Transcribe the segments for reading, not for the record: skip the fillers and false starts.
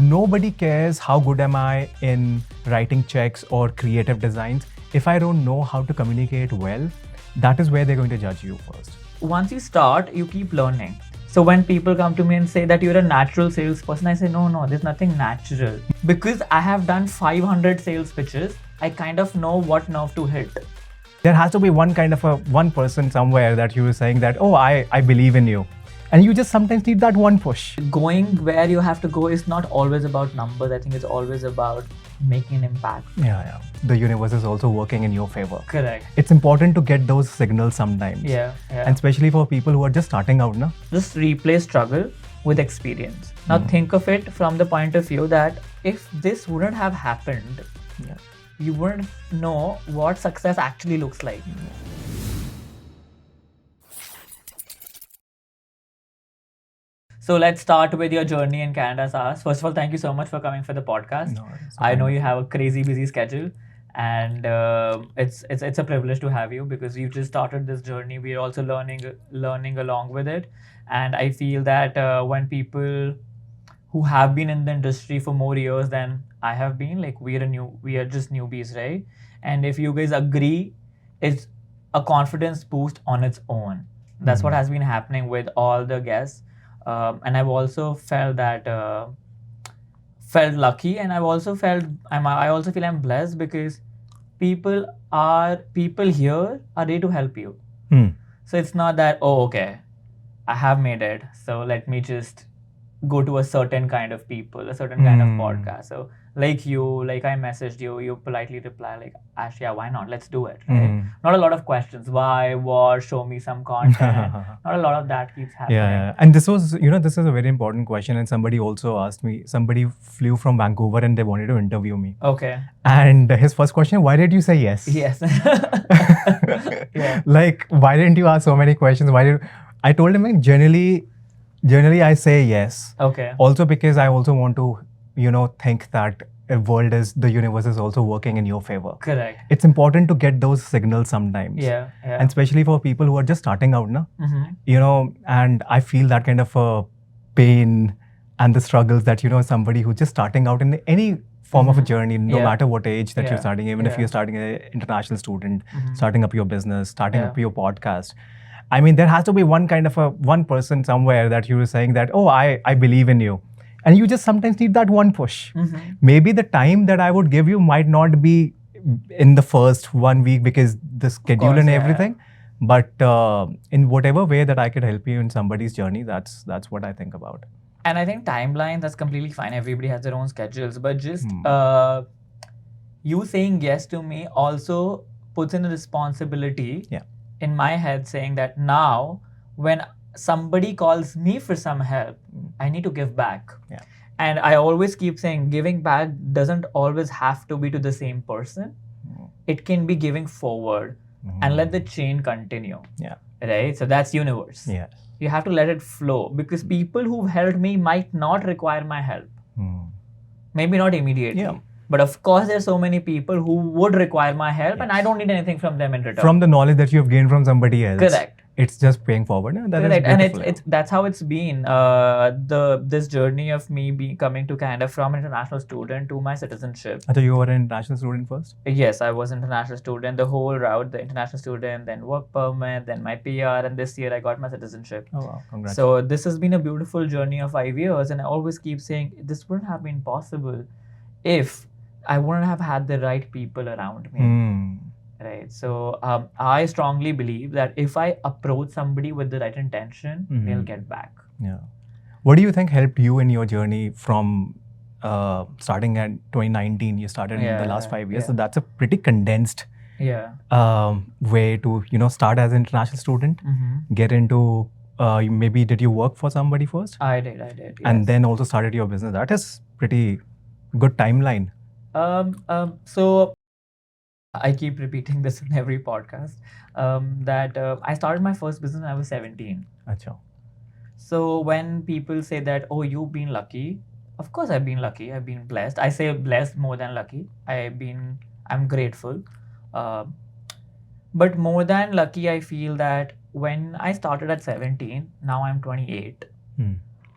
nobody cares how good am I in writing checks or creative designs. If I don't know how to communicate well, that is where they're going to judge you first. Once you start, you keep learning. So when people come to me and say that you're a natural salesperson, I say, no, there's nothing natural. Because I have done 500 sales pitches, I kind of know what nerve to hit. There has to be one person somewhere that you were saying that, oh, I believe in you. And you just sometimes need that one push. Going where you have to go is not always about numbers. I think it's always about making an impact. Yeah. The universe is also working in your favor. Correct. It's important to get those signals sometimes. Yeah. And especially for people who are just starting out, na? Just replace struggle with experience. Now think of it from the point of view that if this wouldn't have happened, you wouldn't know what success actually looks like. So let's start with your journey in Canada, Sahas. First of all, thank you so much for coming for the podcast. No, I know you have a crazy busy schedule, and it's a privilege to have you because you just started this journey. We're also learning along with it, and I feel that when people who have been in the industry for more years than I have been, like we are just newbies, right? And if you guys agree, it's a confidence boost on its own. That's what has been happening with all the guests. And I've also felt that felt lucky, and I also feel I'm blessed because people here are ready to help you. So it's not that, oh, okay, I have made it, so let me just go to a certain kind of people, a certain kind of podcast. So like I messaged you, you politely reply like, Ash, yeah, why not? Let's do it, right? Not a lot of questions. Why, what, show me some content. Not a lot of that keeps happening. Yeah. And this is a very important question. And somebody also asked me, somebody flew from Vancouver and they wanted to interview me. Okay. And his first question, why did you say yes? Yes. Yeah. Like, why didn't you ask so many questions? I told him, like, generally I say yes. Okay. Also because I also want to, think that the universe is also working in your favor. Correct. It's important to get those signals sometimes. Yeah. And especially for people who are just starting out, na? And I feel that kind of a pain and the struggles that, somebody who's just starting out in any form of a journey, no matter what age that you're starting, even if you're starting an international student, starting up your business, starting up your podcast. I mean, there has to be one person somewhere that you were saying that, oh, I believe in you. And you just sometimes need that one push. Maybe the time that I would give you might not be in the first 1 week because the schedule and everything. But in whatever way that I could help you in somebody's journey, that's what I think about. And I think timeline, that's completely fine. Everybody has their own schedules. But just you saying yes to me also puts in a responsibility in my head saying that now when somebody calls me for some help, I need to give back. Yeah. And I always keep saying giving back doesn't always have to be to the same person. It can be giving forward and let the chain continue. Yeah. Right? So that's universe. Yeah. You have to let it flow because people who've helped me might not require my help. Maybe not immediately. Yeah. But of course, there's so many people who would require my help and I don't need anything from them in return. From the knowledge that you've gained from somebody else. Correct. It's just paying forward. Correct. And that's how it's been. This journey of me coming to Canada from international student to my citizenship. So you were an international student first? Yes, I was an international student. The whole route, the international student, then work permit, then my PR, and this year I got my citizenship. Oh wow, congrats. So this has been a beautiful journey of 5 years, and I always keep saying this wouldn't have been possible if I wouldn't have had the right people around me. Right. So I strongly believe that if I approach somebody with the right intention, they'll get back. Yeah. What do you think helped you in your journey from starting at 2019? You started in the last 5 years. So that's a pretty condensed way to, start as an international student, get into, maybe did you work for somebody first? I did. Yes. And then also started your business. That is pretty good timeline. So I keep repeating this in every podcast, that I started my first business when I was 17. Achha. So when people say that, oh, you've been lucky, of course I've been lucky, I've been blessed. I say blessed more than lucky. I'm grateful. But more than lucky, I feel that when I started at 17, now I'm 28.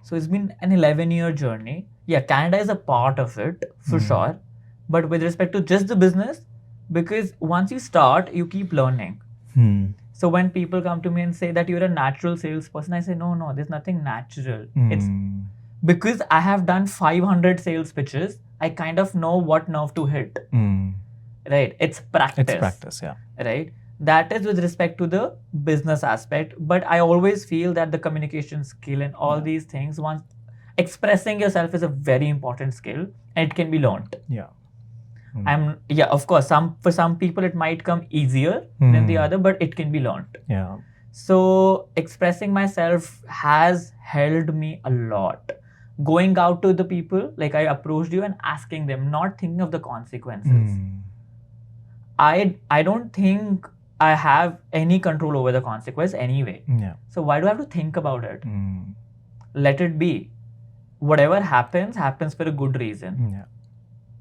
So it's been an 11-year journey. yeah, Canada is a part of it for sure. But with respect to just the business, because once you start, you keep learning. So when people come to me and say that you're a natural salesperson, I say, no, there's nothing natural. It's because I have done 500 sales pitches, I kind of know what nerve to hit. Right? It's practice. It's practice, yeah. Right? That is with respect to the business aspect. But I always feel that the communication skill and all these things, once expressing yourself is a very important skill and it can be learned. Yeah. Of course, for some people it might come easier than the other, but it can be learned. Yeah. So expressing myself has helped me a lot. Going out to the people, like I approached you and asking them, not thinking of the consequences. I don't think I have any control over the consequence anyway. Yeah. So why do I have to think about it? Let it be. Whatever happens for a good reason. Yeah.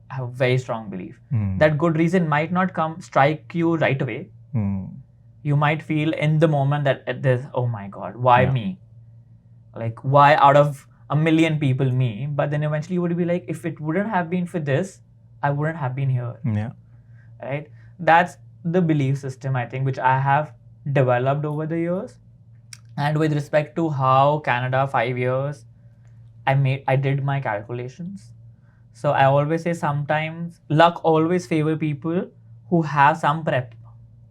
I have a very strong belief. That good reason might not strike you right away. You might feel in the moment that there's, oh my God, why me? Like, why out of a million people me? But then eventually you would be like, if it wouldn't have been for this, I wouldn't have been here. Yeah. Right? That's the belief system, I think, which I have developed over the years. And with respect to how Canada, 5 years, I did my calculations. So I always say sometimes luck always favor people who have some prep.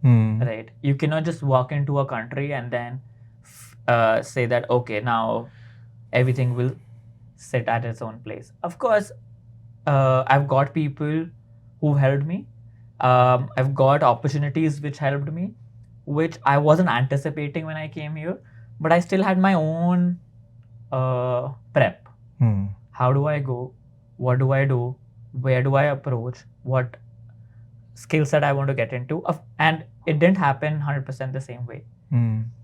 Right? You cannot just walk into a country and then say that, okay, now everything will sit at its own place. Of course, I've got people who helped me. I've got opportunities which helped me, which I wasn't anticipating when I came here, but I still had my own prep. How do I go? What do I do? Where do I approach? What skill set I want to get into? And it didn't happen 100% the same way.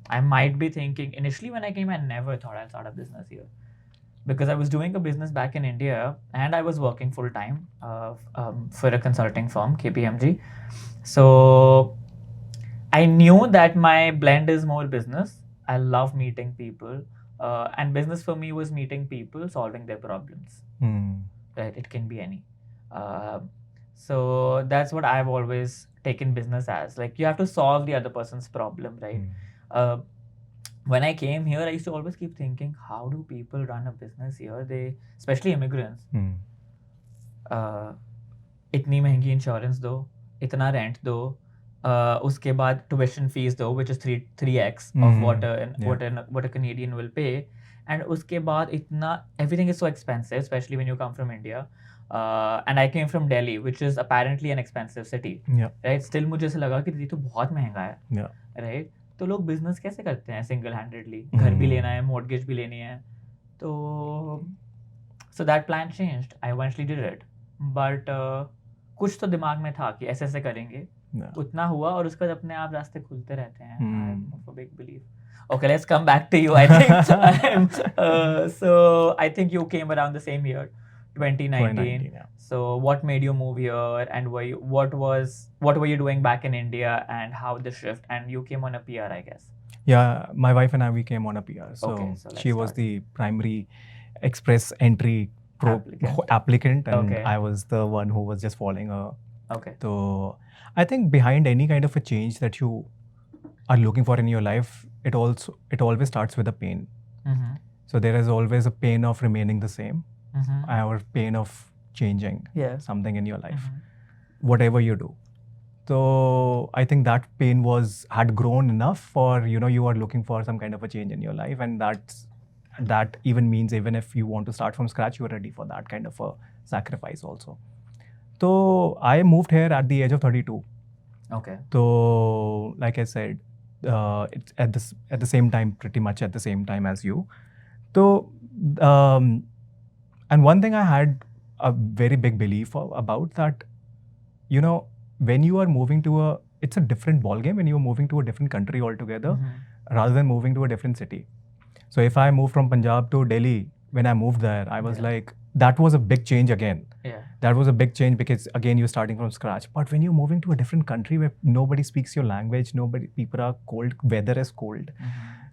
I might be thinking, initially when I came, I never thought I'd start a business here. Because I was doing a business back in India and I was working full time for a consulting firm, KPMG. So I knew that my blend is more business. I love meeting people. And business for me was meeting people, solving their problems. Right? It can be any. So that's what I've always taken business as. Like, you have to solve the other person's problem, right? When I came here, I used to always keep thinking, how do people run a business here? Especially immigrants. इतनी महंगी insurance दो, इतना rent दो, उसके बाद tuition fees दो, which is 3x of what a Canadian will pay, and उसके बाद इतना, everything is so expensive, especially when you come from India. And I came from Delhi, which is apparently an expensive city. Right? Still मुझे ऐसा लगा कि ये तो बहुत महंगा है. Right? तो लोग बिजनेस कैसे करते हैं सिंगल हैंडेडली? घर भी लेना है, मॉर्गेज भी लेनी है. तो so that plan changed. I eventually did it, but कुछ तो दिमाग में था कि ऐसे ऐसे करेंगे. उतना हुआ और उसके बाद अपने आप रास्ते खुलते रहते हैं. I am of a big believe. Okay, let's come back to you. I think so I think you came around the same year, 2019. Yeah. So what made you move here, and what were you doing back in India, and how the shift? And you came on a PR, I guess. Yeah, my wife and I, we came on a PR. So she was the primary express entry applicant and I was the one who was just following her. Okay. So I think behind any kind of a change that you are looking for in your life, it always starts with a pain. So there is always a pain of remaining the same, or pain of changing something in your life, whatever you do. So I think that pain had grown enough for, you are looking for some kind of a change in your life, and that even means even if you want to start from scratch, you are ready for that kind of a sacrifice also. So I moved here at the age of 32. Okay. So like I said, it's at the same time, pretty much at the same time as you. So and one thing I had a very big belief about that, when you are moving it's a different ballgame when you are moving to a different country altogether, rather than moving to a different city. So if I moved from Punjab to Delhi, when I moved there, I was like, that was a big change again. Yeah. That was a big change because again, you're starting from scratch. But when you're moving to a different country where nobody speaks your language, people are cold, weather is cold,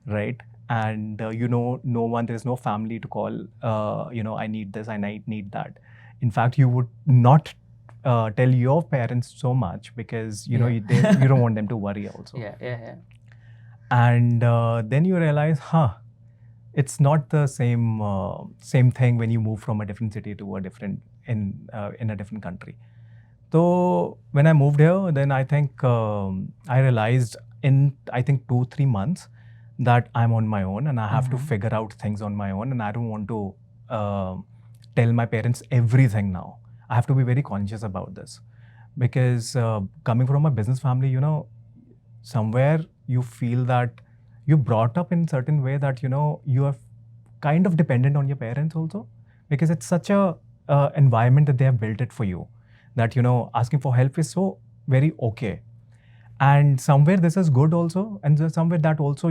right? and no one, there is no family to call, I need this, I need that. In fact, you would not tell your parents so much because you don't want them to worry also. Yeah. And then you realize, it's not the same thing when you move from a different city to a different in a different country. So when I moved here, then I think I realized in 2-3 months that I'm on my own and I have to figure out things on my own, and I don't want to tell my parents everything now. I have to be very conscious about this because coming from a business family, somewhere you feel that you're brought up in certain way that you are kind of dependent on your parents also, because it's such a environment that they have built it for you, that asking for help is so very okay. And somewhere this is good also, and somewhere that also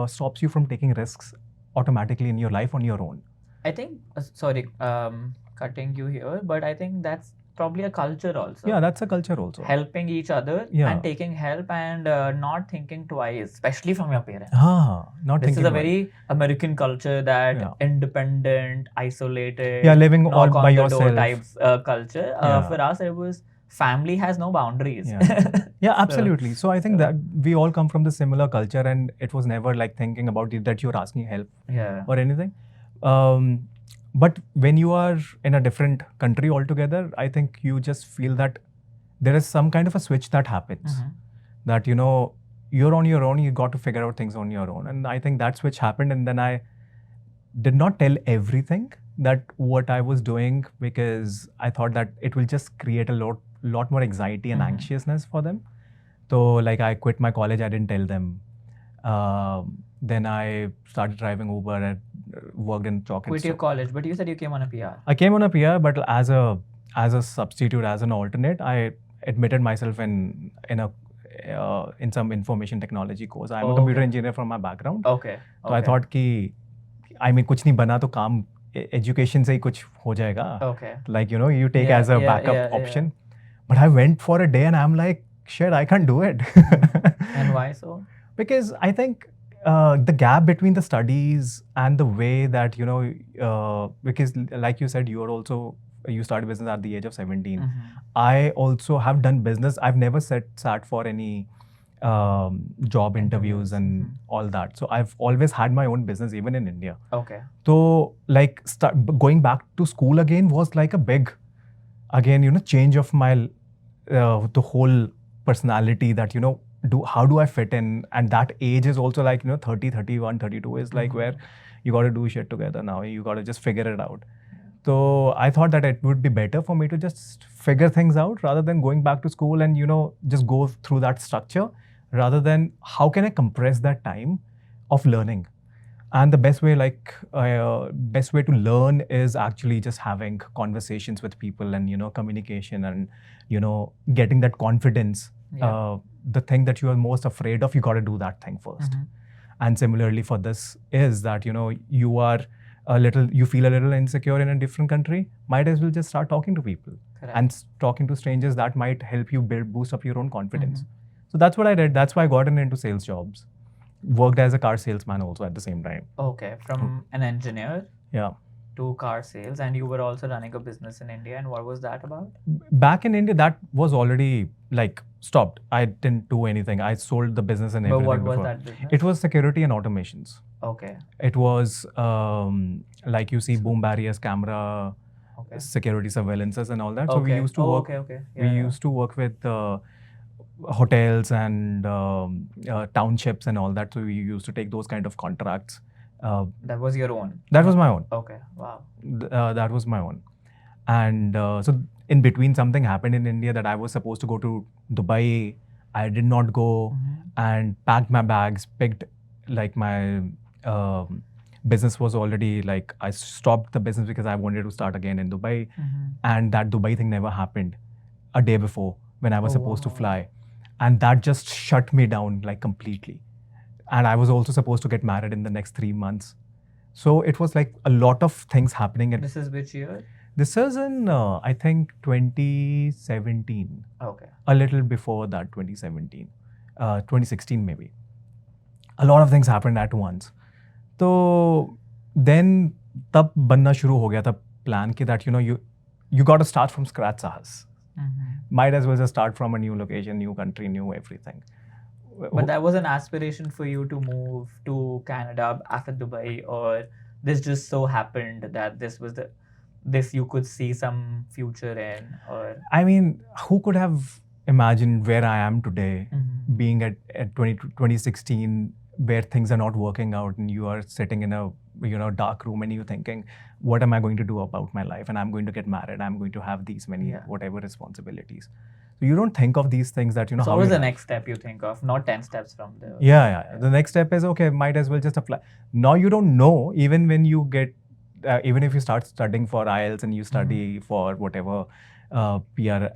stops you from taking risks automatically in your life on your own. I think, sorry, cutting you here, but I think that's probably a culture also. Yeah, that's a culture also. Helping each other and taking help and not thinking twice, especially from your parents. This is a very American culture, that independent, isolated, living all knock by on the yourself door types culture. For us, it was family has no boundaries. Yeah, absolutely. So I think that we all come from the similar culture, and it was never like thinking about it that you're asking help or anything. But when you are in a different country altogether, I think you just feel that there is some kind of a switch that happens. That you're on your own, you got to figure out things on your own. And I think that switch happened, and then I did not tell everything that what I was doing, because I thought that it will just create a lot more anxiety and anxiousness for them. So like I quit my college, I didn't tell them. Then I started driving Uber and worked in chalk. Quit your college, but you said you came on a PR. I came on a PR, but as a substitute, as an alternate, I admitted myself in some information technology course. I'm a computer engineer from my background. Okay. So I thought कि कुछ नहीं बना तो काम education से ही कुछ हो जाएगा. Okay. Like you take as a backup option. But I went for a day and I'm like, shit, I can't do it. And why so? Because I think the gap between the studies and the way that because like you said, you started business at the age of 17. I also have done business. I've never sat for any job interviews and all that. So I've always had my own business, even in India. Okay. So like going back to school again was like a big, change of my the whole personality, that how do I fit in? And that age is also like 30, 31, 32 is like where you got to do shit together now. You got to just figure it out. So I thought that it would be better for me to just figure things out rather than going back to school and just go through that structure, rather than how can I compress that time of learning. And the best way to learn is actually just having conversations with people and communication and getting that confidence. The thing that you are most afraid of, you got to do that thing first. And similarly for this is that you feel a little insecure in a different country, might as well just start talking to people. Correct. And talking to strangers, that might help you boost up your own confidence. So that's what I did. That's why I got into sales jobs. Worked as a car salesman also at the same time. Okay, from an engineer to car sales, and you were also running a business in India. And what was that about? Back in India, that was already like stopped. I didn't do anything. I sold the business and everything. But what before. was that business? It was security and automations. Okay. It was like you see boom barriers, camera, security surveillances and all that. So we used to work. We used to work with hotels and townships and all that. So we used to take those kind of contracts. That was your own? That was my own. Okay, wow. That was my own. And so in between, something happened in India that I was supposed to go to Dubai. I did not go and packed my bags, picked like my business was already like, I stopped the business because I wanted to start again in Dubai. And that Dubai thing never happened a day before when I was supposed to fly. And that just shut me down like completely. And I was also supposed to get married in the next 3 months. So it was like a lot of things happening. This is which year? This is in, I think, 2017. Okay. A little before that, 2017. 2016 maybe. a lot of things happened at once. तो then तब बनना शुरू हो गया था plan कि that you got to start from scratch साहस. Might as well just start from a new location, new country, new everything. But that was an aspiration for you to move to Canada after Dubai, or this just so happened that this you could see some future in, or I mean, who could have imagined where I am today, being at 2016, where things are not working out, and you are sitting in a dark room and you're thinking, what am I going to do about my life? And I'm going to get married. I'm going to have these many whatever responsibilities. So you don't think of these things that so what is the next step you think of? Not 10 steps from there. Yeah. The next step is, okay, might as well just apply. Now you don't know, even when you get, even if you start studying for IELTS and you study for whatever PR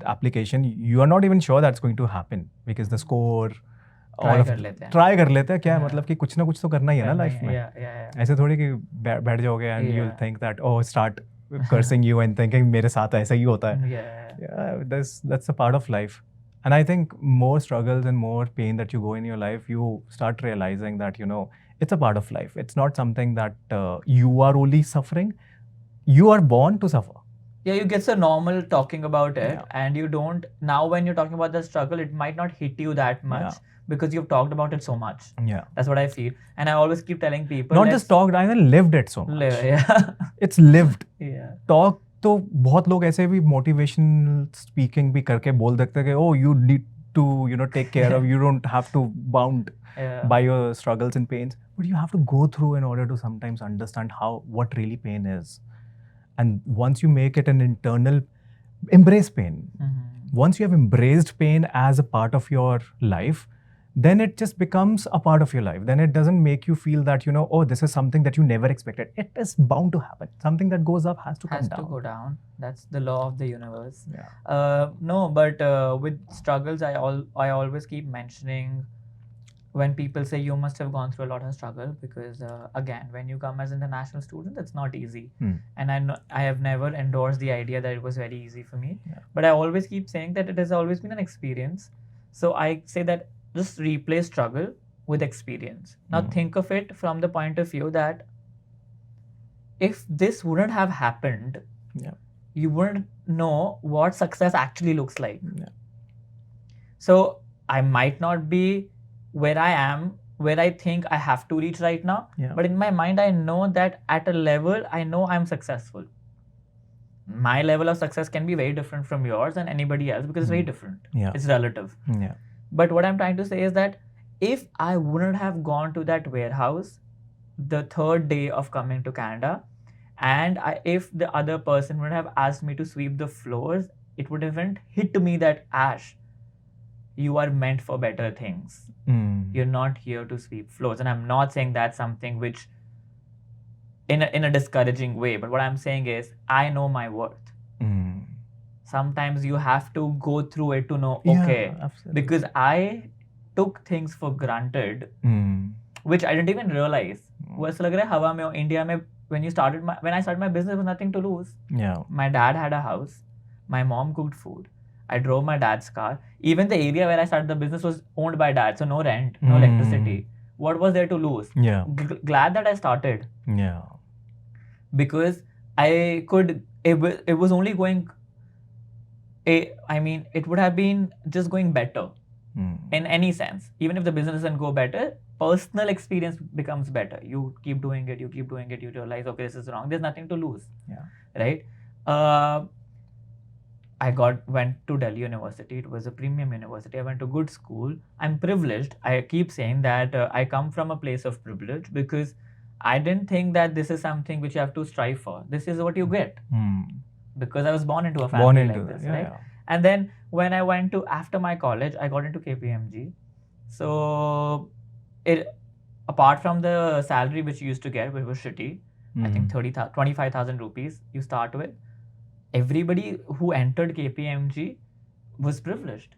application, you are not even sure that's going to happen because the score. Try कर लेते हैं क्या है मतलब कि कुछ ना कुछ तो करना ही है ना लाइफ में. ऐसे थोड़ी कि बैठ जाओगे and you will think that start cursing you and thinking मेरे साथ ऐसा ही होता है. That's a part of life. And I think more struggles and more pain that you go in your life, you start realizing that it's a part of life. It's not something that you are only suffering. You are born to suffer. Yeah, you get so normal talking about it, and you don't. Now when you're talking about the struggle, it might not hit you that much because you've talked about it so much. Yeah, that's what I feel, and I always keep telling people. Not just talked, I even lived it so much. It's lived. Yeah. Talk तो बहुत लोग ऐसे भी motivational speaking भी करके बोल देते हैं कि oh you need to take care of, you don't have to bound by your struggles and pains, but you have to go through in order to sometimes understand what really pain is. And once you make it an internal, embrace pain. Once you have embraced pain as a part of your life, then it just becomes a part of your life. Then it doesn't make you feel that, oh, this is something that you never expected. It is bound to happen. Something that goes up has to come down. Has to go down. That's the law of the universe. Yeah. No, but with struggles, I always keep mentioning when people say you must have gone through a lot of struggle, because again, when you come as an international student, it's not easy. And I have never endorsed the idea that it was very easy for me. Yeah. But I always keep saying that it has always been an experience. So I say that just replace struggle with experience. Now think of it from the point of view that if this wouldn't have happened, you wouldn't know what success actually looks like. Yeah. So I might not be where I am, where I think I have to reach right now. Yeah. But in my mind, I know that at a level, I know I'm successful. My level of success can be very different from yours and anybody else because it's very different. Yeah. It's relative. Yeah. But what I'm trying to say is that if I wouldn't have gone to that warehouse the third day of coming to Canada, and if the other person would have asked me to sweep the floors, it would have hit me that, Ash, you are meant for better things. You're not here to sweep floors. And I'm not saying that's something which in a discouraging way, but what I'm saying is I know my worth. Sometimes you have to go through it to know, okay, because I took things for granted, which I didn't even realize. India mein, when I started my business, there was nothing to lose. Yeah. My dad had a house. My mom cooked food. I drove my dad's car. Even the area where I started the business was owned by dad, so no rent, no electricity. What was there to lose? Yeah. Glad that I started. Yeah. Because I could, it was only going, it would have been just going better in any sense. Even if the business doesn't go better, personal experience becomes better. You keep doing it, you realize, okay, this is wrong. There's nothing to lose. Yeah. Right? I went to Delhi University. It was a premium university. I went to good school. I'm privileged. I keep saying that I come from a place of privilege because I didn't think that this is something which you have to strive for. This is what you get. Because I was born into a family like this, right? Yeah. And then when I went to, after my college, I got into KPMG. So apart from the salary which you used to get, which was shitty, I think 25,000 rupees you start with, everybody who entered KPMG was privileged.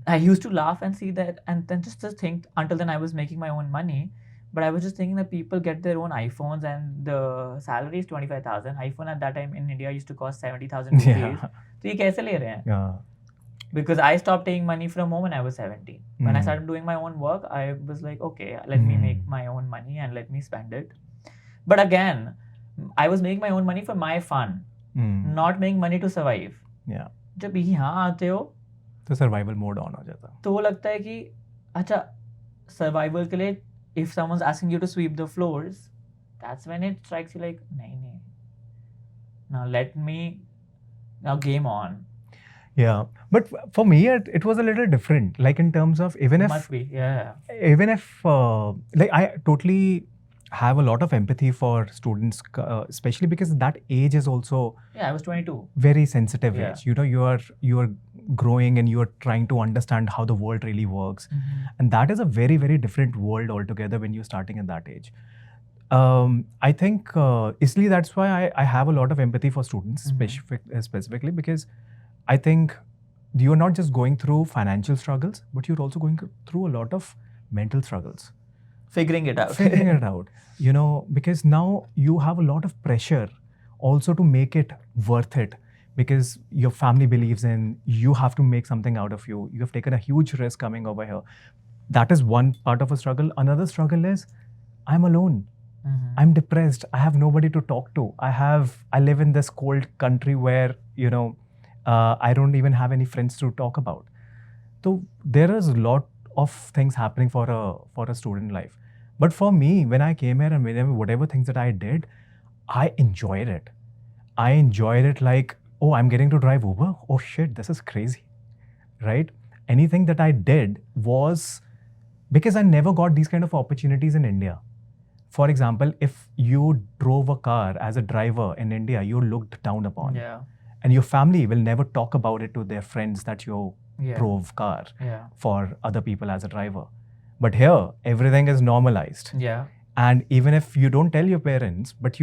I used to laugh and see that, and then just think, until then I was making my own money, but I was just thinking that people get their own iPhones and the salary is 25,000. iPhone at that time in India used to cost 70,000 rupees. So ये कैसे ले रहे हैं? Because I stopped taking money from home when I was 17. When I started doing my own work, I was like, okay, let me make my own money and let me spend it. But again, I was making my own money for my fun, not making money to survive. Yeah. जब यहाँ आते हो तो survival mode on हो जाता है. तो वो लगता है कि अच्छा सर्वाइवल के लिए if someone's asking you to sweep the floors, that's when it strikes you like नहीं now let me now game on. Yeah, but for me it was a little different, like in terms of even if Must be, yeah. Even if like I totally have a lot of empathy for students, especially because that age is also I was 22. very sensitive Yeah. age. You know, you are growing and you are trying to understand how the world really works, and that is a very, very different world altogether when you're starting at that age. I think isliye that's why I have a lot of empathy for students, specifically because I think you're not just going through financial struggles, but you're also going through a lot of mental struggles. Figuring it out. Figuring it out, you know, because now you have a lot of pressure also to make it worth it, because your family believes in you, have to make something out of you. You have taken a huge risk coming over here. That is one part of a struggle. Another struggle is I'm alone. I'm depressed. I have nobody to talk to. I live in this cold country where, you know, I don't even have any friends to talk about. So there is a lot of things happening for a student life. But for me, when I came here and whatever things that I did, I enjoyed it. I enjoyed it like, oh, I'm getting to drive Uber. Oh shit, this is crazy, right? Anything that I did was because I never got these kind of opportunities in India. For example, if you drove a car as a driver in India, you're looked down upon. Yeah. And your family will never talk about it to their friends that you drove car for other people as a driver. But here, everything is normalized. Yeah. And even if you don't tell your parents, but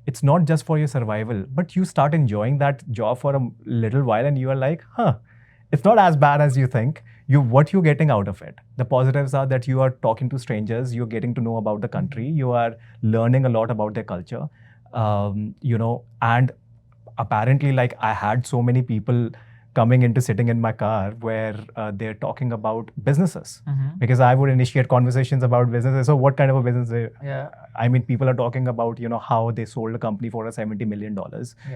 it's not just for your survival, but you start enjoying that job for a little while and you are like, it's not as bad as you think. What you're getting out of it. The positives are that you are talking to strangers, you're getting to know about the country, you are learning a lot about their culture, you know, and apparently, like, I had so many people coming into sitting in my car where they're talking about businesses, because I would initiate conversations about businesses. So what kind of a business? I mean, people are talking about, you know, how they sold a company for $70 million,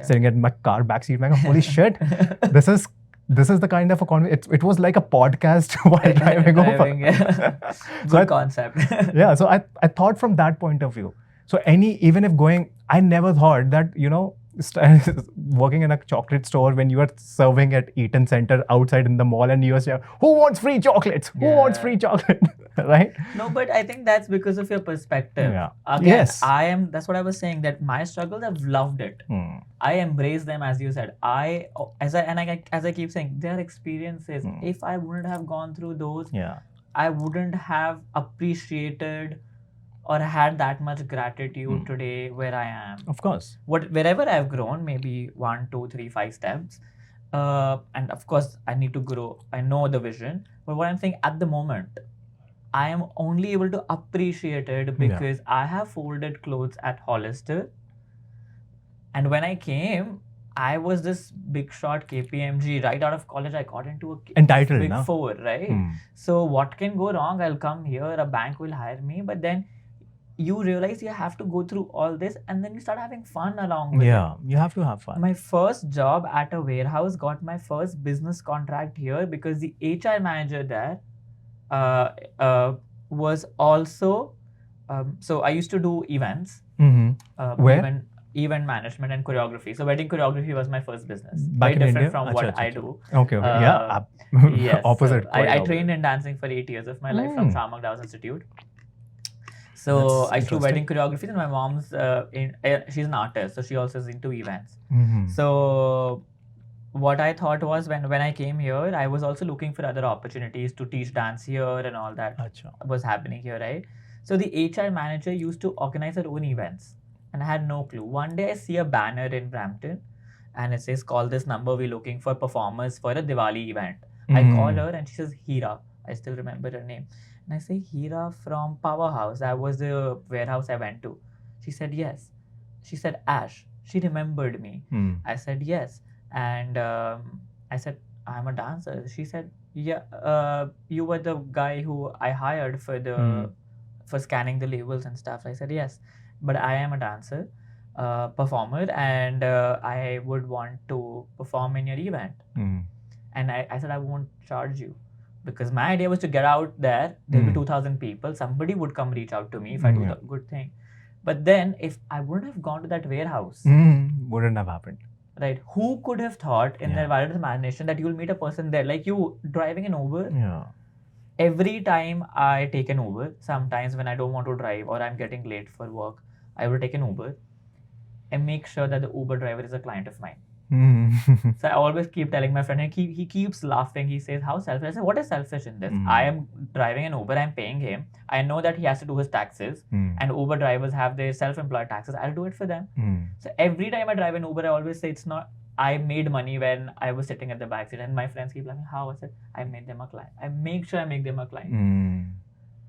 sitting in my car backseat. I'm like, holy shit, this is the kind of a it was like a podcast while driving over. Good concept. Yeah, so I thought from that point of view. So even if going, I never thought that, you know, working in a chocolate store when you are serving at Eaton Center outside in the mall and you are saying, who wants free chocolates? Who wants free chocolate? Right? No, but I think that's because of your perspective. Yeah. Again, Yes. That's what I was saying, that my struggles, I've loved it. I embrace them, as you said. As I keep saying, they're experiences. If I wouldn't have gone through those, I wouldn't have appreciated or had that much gratitude today where I am. Of course. Wherever I've grown, maybe 1, 2, 3, 5 steps. And of course, I need to grow. I know the vision. But what I'm saying at the moment, I am only able to appreciate it because I have folded clothes at Hollister. And when I came, I was this big shot KPMG. Right out of college, I got into a entitled, big four, right? So what can go wrong? I'll come here, a bank will hire me. But then you realize you have to go through all this and then you start having fun along with it. Yeah, you have to have fun. My first job at a warehouse got my first business contract here because the HR manager there was also, so I used to do events. Where? Event management and choreography. So wedding choreography was my first business. Back Very in different India? from what I do. Okay. Yeah. Yes. Opposite. I trained in dancing for 8 years of my life from Samak Dance Institute. So I do wedding choreography, and my mom's she's an artist, so she also is into events. So what I thought was when I came here, I was also looking for other opportunities to teach dance here and all that was happening here, right? So the HR manager used to organize her own events, and I had no clue. One day I see a banner in Brampton, and it says, "Call this number. We're looking for performers for a Diwali event." I call her, and she says, "Hira." I still remember her name. And I say, "Hira from Powerhouse. That was the warehouse I went to." She said, "Yes." She said, "Ash." She remembered me. I said, "Yes." And I said, I'm a dancer. She said, yeah, you were the guy who I hired for for scanning the labels and stuff. I said, yes, but I am a dancer, performer, and I would want to perform in your event. And I said, I won't charge you, because my idea was to get out there. There'll be 2,000 people. Somebody would come reach out to me if I do the good thing. But then if I wouldn't have gone to that warehouse, wouldn't have happened. Right? Who could have thought in their wildest imagination that you'll meet a person there, like you driving an Uber? Yeah. Every time I take an Uber, sometimes when I don't want to drive or I'm getting late for work, I will take an Uber and make sure that the Uber driver is a client of mine. So I always keep telling my friend, and he keeps laughing. He says, how selfish? I say, what is selfish in this? I am driving an Uber, I'm paying him. I know that he has to do his taxes, and Uber drivers have their self-employed taxes. I'll do it for them. So every time I drive an Uber, I always say, it's not, I made money when I was sitting at the back seat, and my friends keep laughing. How? I said, I made them a client. I make sure I make them a client.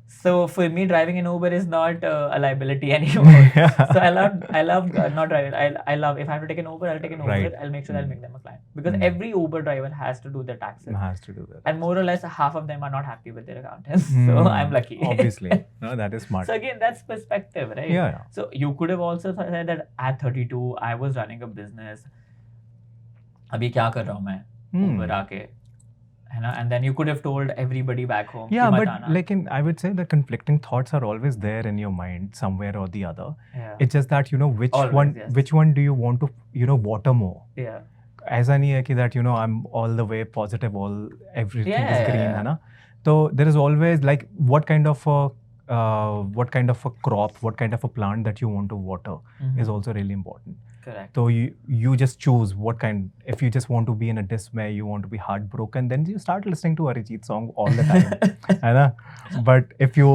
So for me, driving an Uber is not a liability anymore. So I love not driving. I love, if I have to take an Uber, I'll take an Uber. Right. I'll make sure I'll make them a client, because every Uber driver has to do their taxes. Has to do that. And more or less, half of them are not happy with their accountants. So I'm lucky. Obviously, no, that is smart. So again, that's perspective, right? Yeah. So you could have also said that at 32, I was running a business. अभी क्या कर रहा हूँ मैं? Uber आके. And then you could have told everybody back home. Yeah, but like I would say the conflicting thoughts are always there in your mind somewhere or the other. Yeah. It's just that, which one do you want to, water more? Yeah. ऐसा नहीं है कि that, I'm all the way positive, everything is green, है ना? So there is always like what kind of a crop, what kind of a plant that you want to water is also really important. Correct. So you just choose what kind. If you just want to be in a dismay, you want to be heartbroken, then you start listening to Arijit song all the time. But if you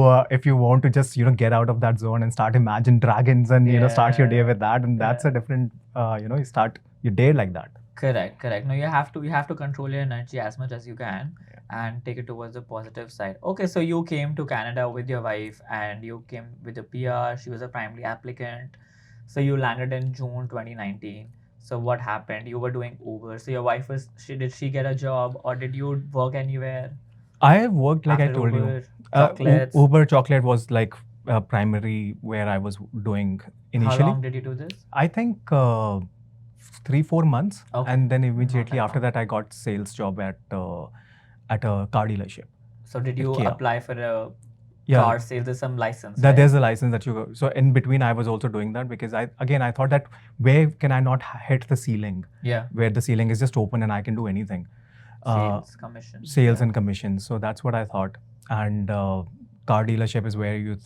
want to just get out of that zone and start Imagine Dragons and start your day with that, and that's a different you start your day like that. Correct. No, you have to control your energy as much as you can and take it towards the positive side. Okay, so you came to Canada with your wife and you came with a PR. She was a primary applicant. So you landed in June 2019. So what happened? You were doing Uber. So your wife did she get a job or did you work anywhere? I worked like After I told Uber, you. Chocolates. Uber chocolate was like primary where I was doing initially. How long did you do this? I think 3-4 months, and then immediately after that I got sales job at a car dealership. So did you apply for a car sales? There's some license. There's a license that you go. So in between I was also doing that because I thought that where can I not hit the ceiling? Yeah. Where the ceiling is just open and I can do anything. Sales, commission. Sales and commissions. So that's what I thought. And car dealership is where you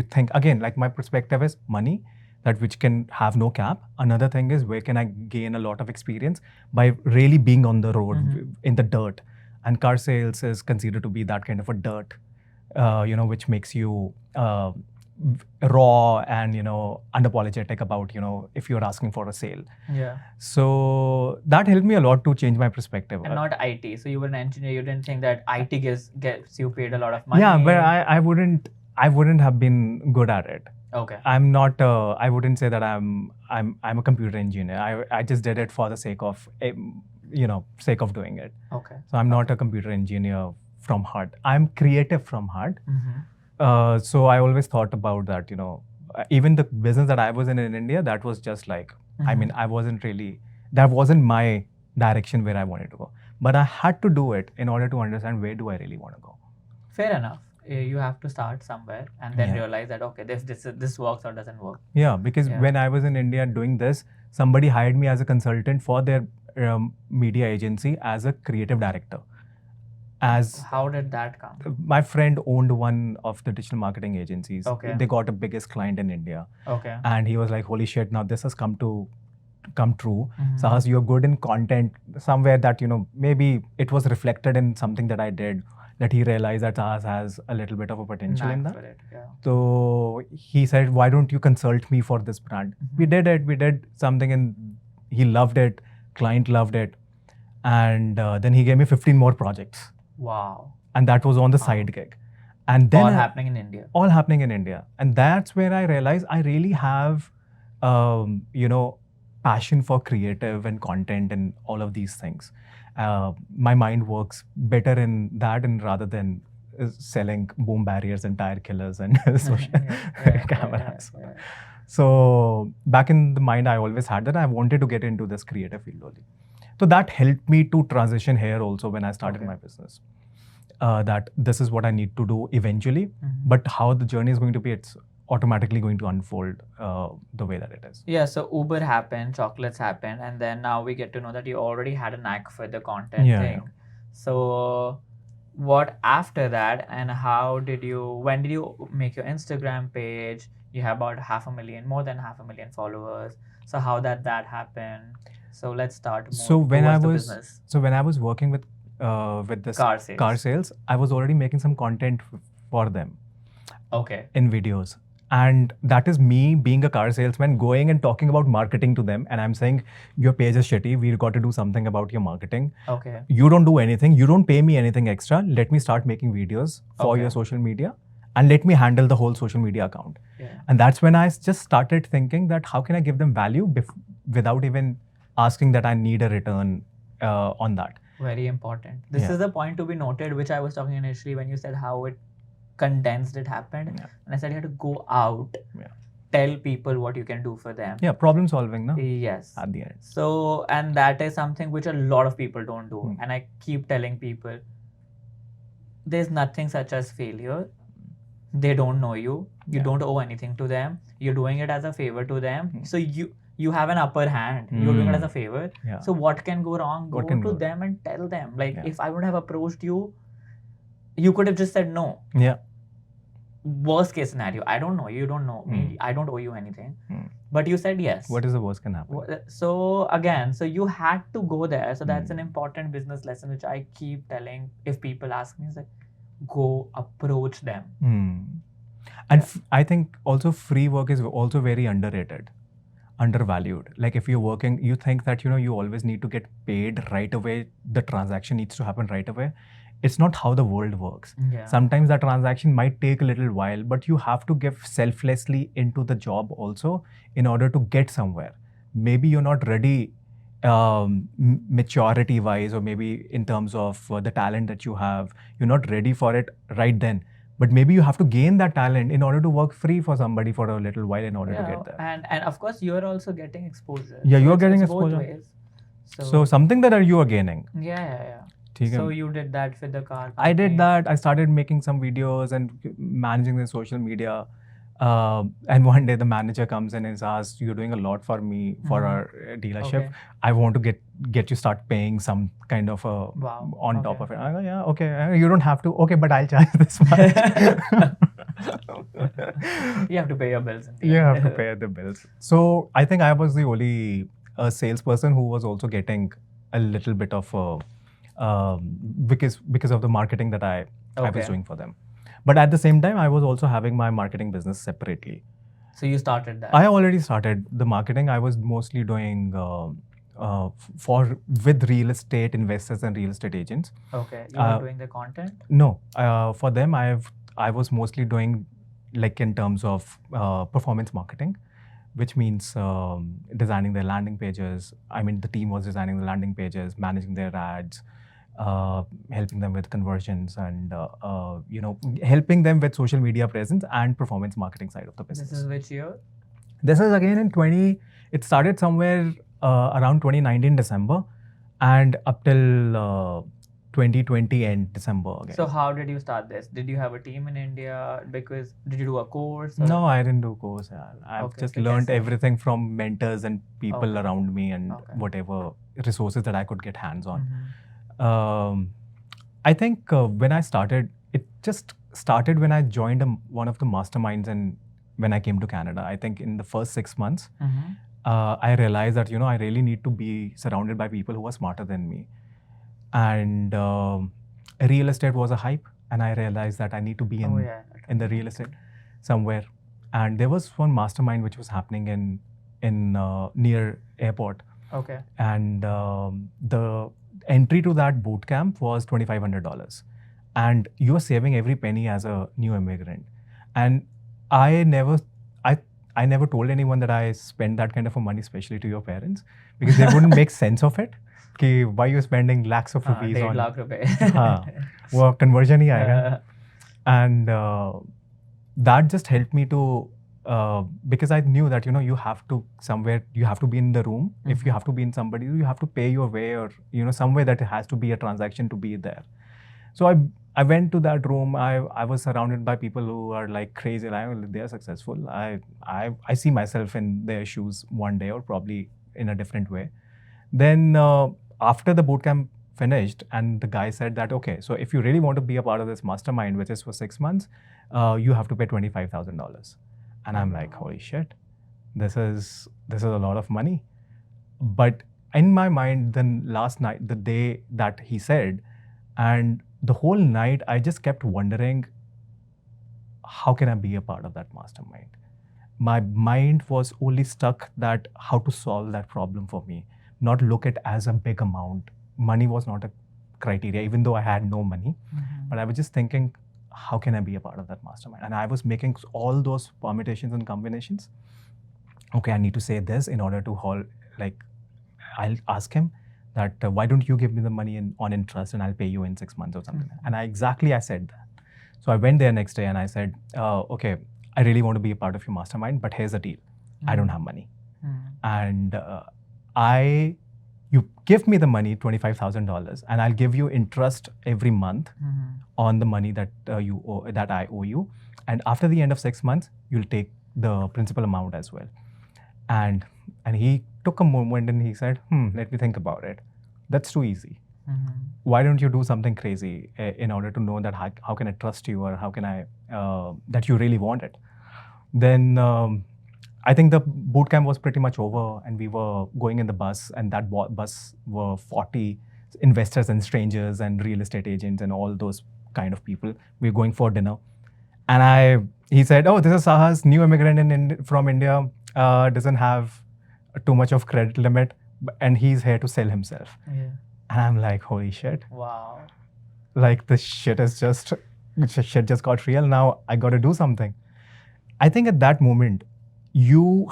think, again, like my perspective is money, that which can have no cap. Another thing is where can I gain a lot of experience by really being on the road in the dirt. And car sales is considered to be that kind of a dirt, which makes you raw and, unapologetic about, if you're asking for a sale. Yeah. So that helped me a lot to change my perspective. And not IT. So you were an engineer. You didn't think that IT gets you paid a lot of money. Yeah, but I wouldn't have been good at it. Okay. I'm not. I wouldn't say that I'm a computer engineer. I just did it for the sake of sake of doing it. Okay. So I'm not a computer engineer from heart. I'm creative from heart. So I always thought about that. Even the business that I was in India, that was just like. I mean, I wasn't really. That wasn't my direction where I wanted to go. But I had to do it in order to understand where do I really want to go. Fair enough. You have to start somewhere and then realize that okay, this works or doesn't work. Yeah, because when I was in India doing this, somebody hired me as a consultant for their media agency as a creative director. How did that come? My friend owned one of the digital marketing agencies. Okay. They got a biggest client in India. Okay. And he was like, holy shit, now this has come true. Sahas, you're good in content somewhere that, maybe it was reflected in something that I did, that he realized that Sahas has a little bit of a potential in that. For it, yeah. So he said, why don't you consult me for this brand? We did it. We did something and he loved it. Client loved it. And then he gave me 15 more projects. Wow. And that was on the side gig. And then all happening in India. All happening in India. And that's where I realized I really have, passion for creative and content and all of these things. My mind works better in that and rather than selling boom barriers and tire killers and social cameras. So back in the mind, I always had that I wanted to get into this creative field only. So that helped me to transition here also when I started my business. That this is what I need to do eventually, but how the journey is going to be, it's automatically going to unfold the way that it is. Yeah, so Uber happened, chocolates happened, and then now we get to know that you already had a knack for the content thing. So what after that, and when did you make your Instagram page? You have about 500,000, more than 500,000 followers. So how that happened? So let's start more So when I towards the was business. so when I was working with this Car sales, I was already making some content for them. Okay. In videos. And that is me being a car salesman going and talking about marketing to them. And I'm saying, your page is shitty. We've got to do something about your marketing. Okay. You don't do anything. You don't pay me anything extra. Let me start making videos for your social media and let me handle the whole social media account. Yeah. And that's when I just started thinking that how can I give them value without even asking that I need a return on that. Very important. This is the point to be noted, which I was talking initially when you said how it condensed it happened. And I said you had to go out, tell people what you can do for them. Yeah, problem solving, no? Yes. At the end. So, and that is something which a lot of people don't do. And I keep telling people, there's nothing such as failure. They don't know you. You don't owe anything to them. You're doing it as a favor to them. So you have an upper hand. You're doing it as a favor. So what can go wrong? Go to them and tell them. Like if I would have approached you, you could have just said no. Yeah. Worst case scenario, I don't know, you don't know me, I don't owe you anything, but you said yes. What is the worst can happen? So again, so you had to go there. So that's an important business lesson which I keep telling. If people ask me, it's like, go approach them. And I think also free work is also very underrated, undervalued. Like if you're working, you think that you always need to get paid right away, the transaction needs to happen right away. It's not how the world works. Sometimes that transaction might take a little while, but you have to give selflessly into the job also in order to get somewhere. Maybe you're not ready maturity wise, or maybe in terms of the talent that you have, you're not ready for it right then. But maybe you have to gain that talent in order to work free for somebody for a little while in order to get there. And of course, you're also getting exposure. Yeah, you're getting exposure. Both ways. So something that you are gaining. Yeah. So you did that with the car company. I did that. I started making some videos and managing the social media. And one day the manager comes in and asks, "You're doing a lot for me for our dealership. I want to get you start paying some kind of on top of it." I go, "Yeah, okay. You don't have to. Okay, but I'll charge this much." You have to pay your bills. You have to pay the bills. So I think I was the only salesperson who was also getting a little bit of because of the marketing that I was doing for them. But at the same time, I was also having my marketing business separately. So you started that? I already started the marketing. I was mostly doing with real estate investors and real estate agents. Okay. You were doing the content? No. For them, I was mostly doing like in terms of performance marketing, which means designing their landing pages. I mean, the team was designing the landing pages, managing their ads, helping them with conversions, and helping them with social media presence and performance marketing side of the business. This is which year? This is again in it started somewhere around 2019 December and up till 2020 end December again. So how did you start this? Did you have a team in India? Because did you do a course? Or? No, I didn't do a course. I've just learned everything from mentors and people around me and whatever resources that I could get hands on. I think when I started, it just started when I joined one of the masterminds and when I came to Canada. I think in the first 6 months, I realized that, I really need to be surrounded by people who are smarter than me. And real estate was a hype, and I realized that I need to be in the real estate somewhere. And there was one mastermind which was happening in near airport. Okay. And the entry to that boot camp was $2,500, and you are saving every penny as a new immigrant. And I I never told anyone that I spend that kind of a money, especially to your parents, because they wouldn't make sense of it. कि why you spending lakhs of rupees 1.5 on lakh रुपए हाँ वो conversion ही आएगा. And that just helped me to because I knew that you have to somewhere, you have to be in the room. If you have to be in somebody, you have to pay your way, or some way that it has to be a transaction to be there. So I went to that room. I was surrounded by people who are like crazy. They are successful. I see myself in their shoes one day, or probably in a different way. Then after the bootcamp finished, and the guy said that, okay, so if you really want to be a part of this mastermind, which is for 6 months, you have to pay $25,000. And I'm like, holy shit, this is a lot of money. But in my mind, then last night, the day that he said, and the whole night, I just kept wondering, how can I be a part of that mastermind? My mind was only stuck that how to solve that problem for me, not look at as a big amount. Money was not a criteria, even though I had no money. But I was just thinking, how can I be a part of that mastermind? And I was making all those permutations and combinations. Okay, I need to say this in order to I'll ask him that why don't you give me the money on interest and I'll pay you in 6 months or something. And I said that. So I went there next day and I said, okay, I really want to be a part of your mastermind, but here's the deal. I don't have money. And you give me the money, $25,000, and I'll give you interest every month on the money that that I owe you. And after the end of 6 months, you'll take the principal amount as well. And he took a moment and he said, let me think about it. That's too easy. Why don't you do something crazy in order to know that how can I trust you, or how can I, that you really want it? Then I think the boot camp was pretty much over, and we were going in the bus, and that bus were 40 investors and strangers and real estate agents and all those kind of people. We were going for dinner. And he said, oh, this is Saha's new immigrant from India, doesn't have too much of credit limit, and he's here to sell himself. Yeah. And I'm like, holy shit. Wow. Like this shit just got real. Now I got to do something. I think at that moment, you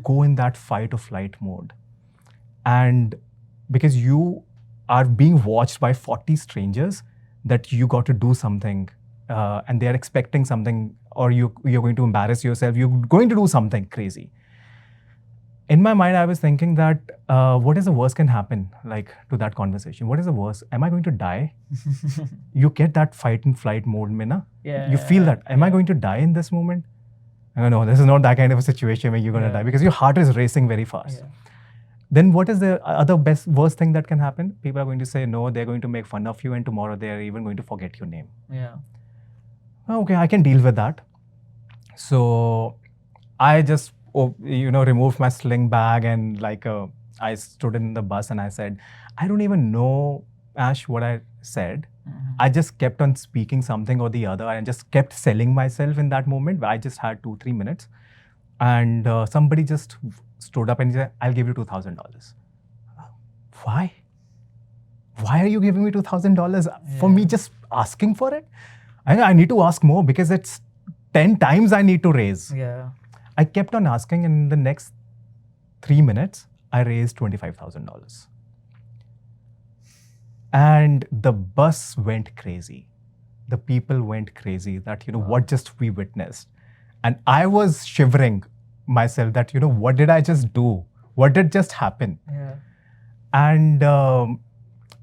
go in that fight or flight mode. And because you are being watched by 40 strangers, that you got to do something, and they're expecting something, or you're going to embarrass yourself, you're going to do something crazy. In my mind, I was thinking that what is the worst can happen, like, to that conversation? What is the worst? Am I going to die? You get that fight and flight mode, Mina. Yeah. You feel that. Am I going to die in this moment? No, this is not that kind of a situation where you're going to die, because your heart is racing very fast. Yeah. Then what is the other worst thing that can happen? People are going to say no, they're going to make fun of you, and tomorrow they're even going to forget your name. Yeah. Okay, I can deal with that. So I just removed my sling bag, and I stood in the bus and I said, I don't even know, Ash, what I said. I just kept on speaking something or the other, and just kept selling myself in that moment. I just had 2-3 minutes, and somebody just stood up and said, I'll give you $2,000. Why? Why are you giving me $2,000 for me just asking for it? I need to ask more, because it's 10 times I need to raise. Yeah. I kept on asking, and in the next 3 minutes, I raised $25,000. And the bus went crazy. The people went crazy that, what just we witnessed. And I was shivering myself that, what did I just do? What did just happen? Yeah. And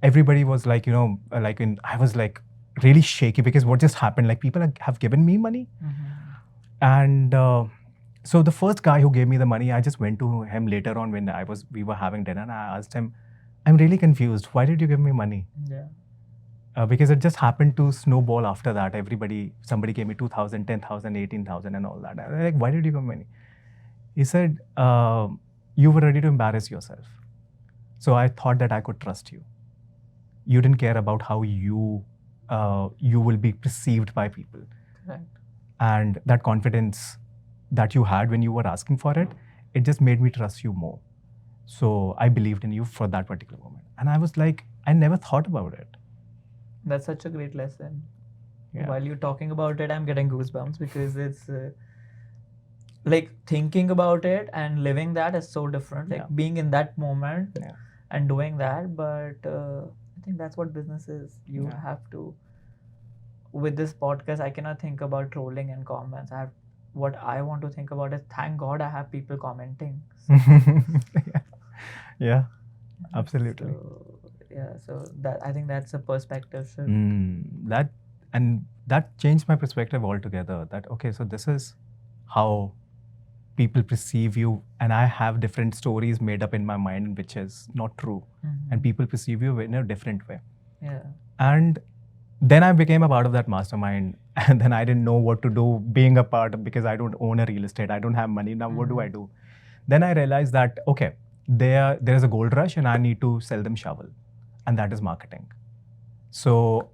everybody was like, I was like really shaky, because what just happened? Like, people have given me money. And so the first guy who gave me the money, I just went to him later on when we were having dinner, and I asked him, I'm really confused. Why did you give me money? Yeah. Because it just happened to snowball after that. Somebody gave me 2,000, 10,000, 18,000 and all that. I was like, why did you give me money? He said, you were ready to embarrass yourself. So I thought that I could trust you. You didn't care about how you will be perceived by people. Right. And that confidence that you had when you were asking for it, it just made me trust you more. So I believed in you for that particular moment. And I was like, I never thought about it. That's such a great lesson. Yeah. While you're talking about it, I'm getting goosebumps, because it's like thinking about it and living that is so different. Like being in that moment and doing that. But I think that's what business is. You have to. With this podcast, I cannot think about trolling and comments. What I want to think about is thank God I have people commenting. So, yeah, absolutely. So that I think that's a perspective shift. That changed my perspective altogether. That okay, so this is how people perceive you, and I have different stories made up in my mind which is not true, and people perceive you in a different way. Yeah. And then I became a part of that mastermind, and then I didn't know what to do being a part because I don't own a real estate. I don't have money. Now what do I do? Then I realized that okay, there is a gold rush and I need to sell them shovel, and that is marketing. So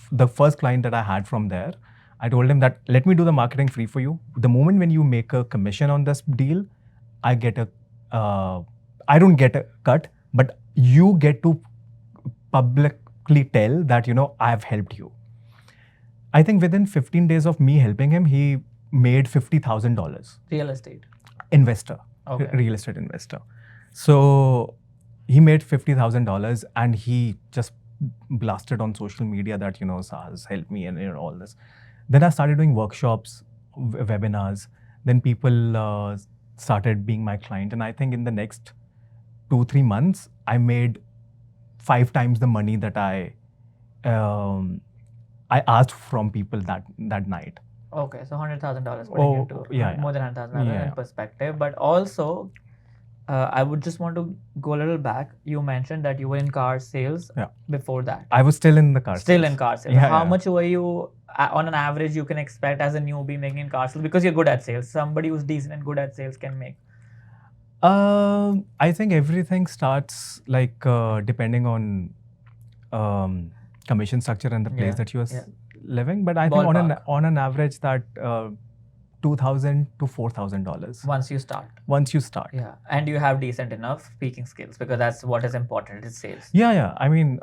the first client that I had from there, I told him that let me do the marketing free for you. The moment when you make a commission on this deal, I don't get a cut, but you get to publicly tell that I've helped you. I think within 15 days of me helping him, he made $50,000. Real estate Investor. Okay. Real estate investor. So he made $50,000 and he just blasted on social media that, Sahas helped me and all this. Then I started doing workshops, webinars. Then people started being my client. And I think in the next 2-3 months, I made 5 times the money that I asked from people that night. Okay, so $100,000 more than $100,000 in perspective. But also, I would just want to go a little back. You mentioned that you were in car sales before that. I was still in the car Still sales. in car sales. How much were you, on an average, you can expect as a newbie making in car sales? Because you're good at sales. Somebody who's decent and good at sales can make. I think everything starts like depending on commission structure and the place that you are living. But I think on an average that $2,000 to $4,000 once you start. Yeah, and you have decent enough speaking skills because that's what is important. It's sales. Yeah. I mean,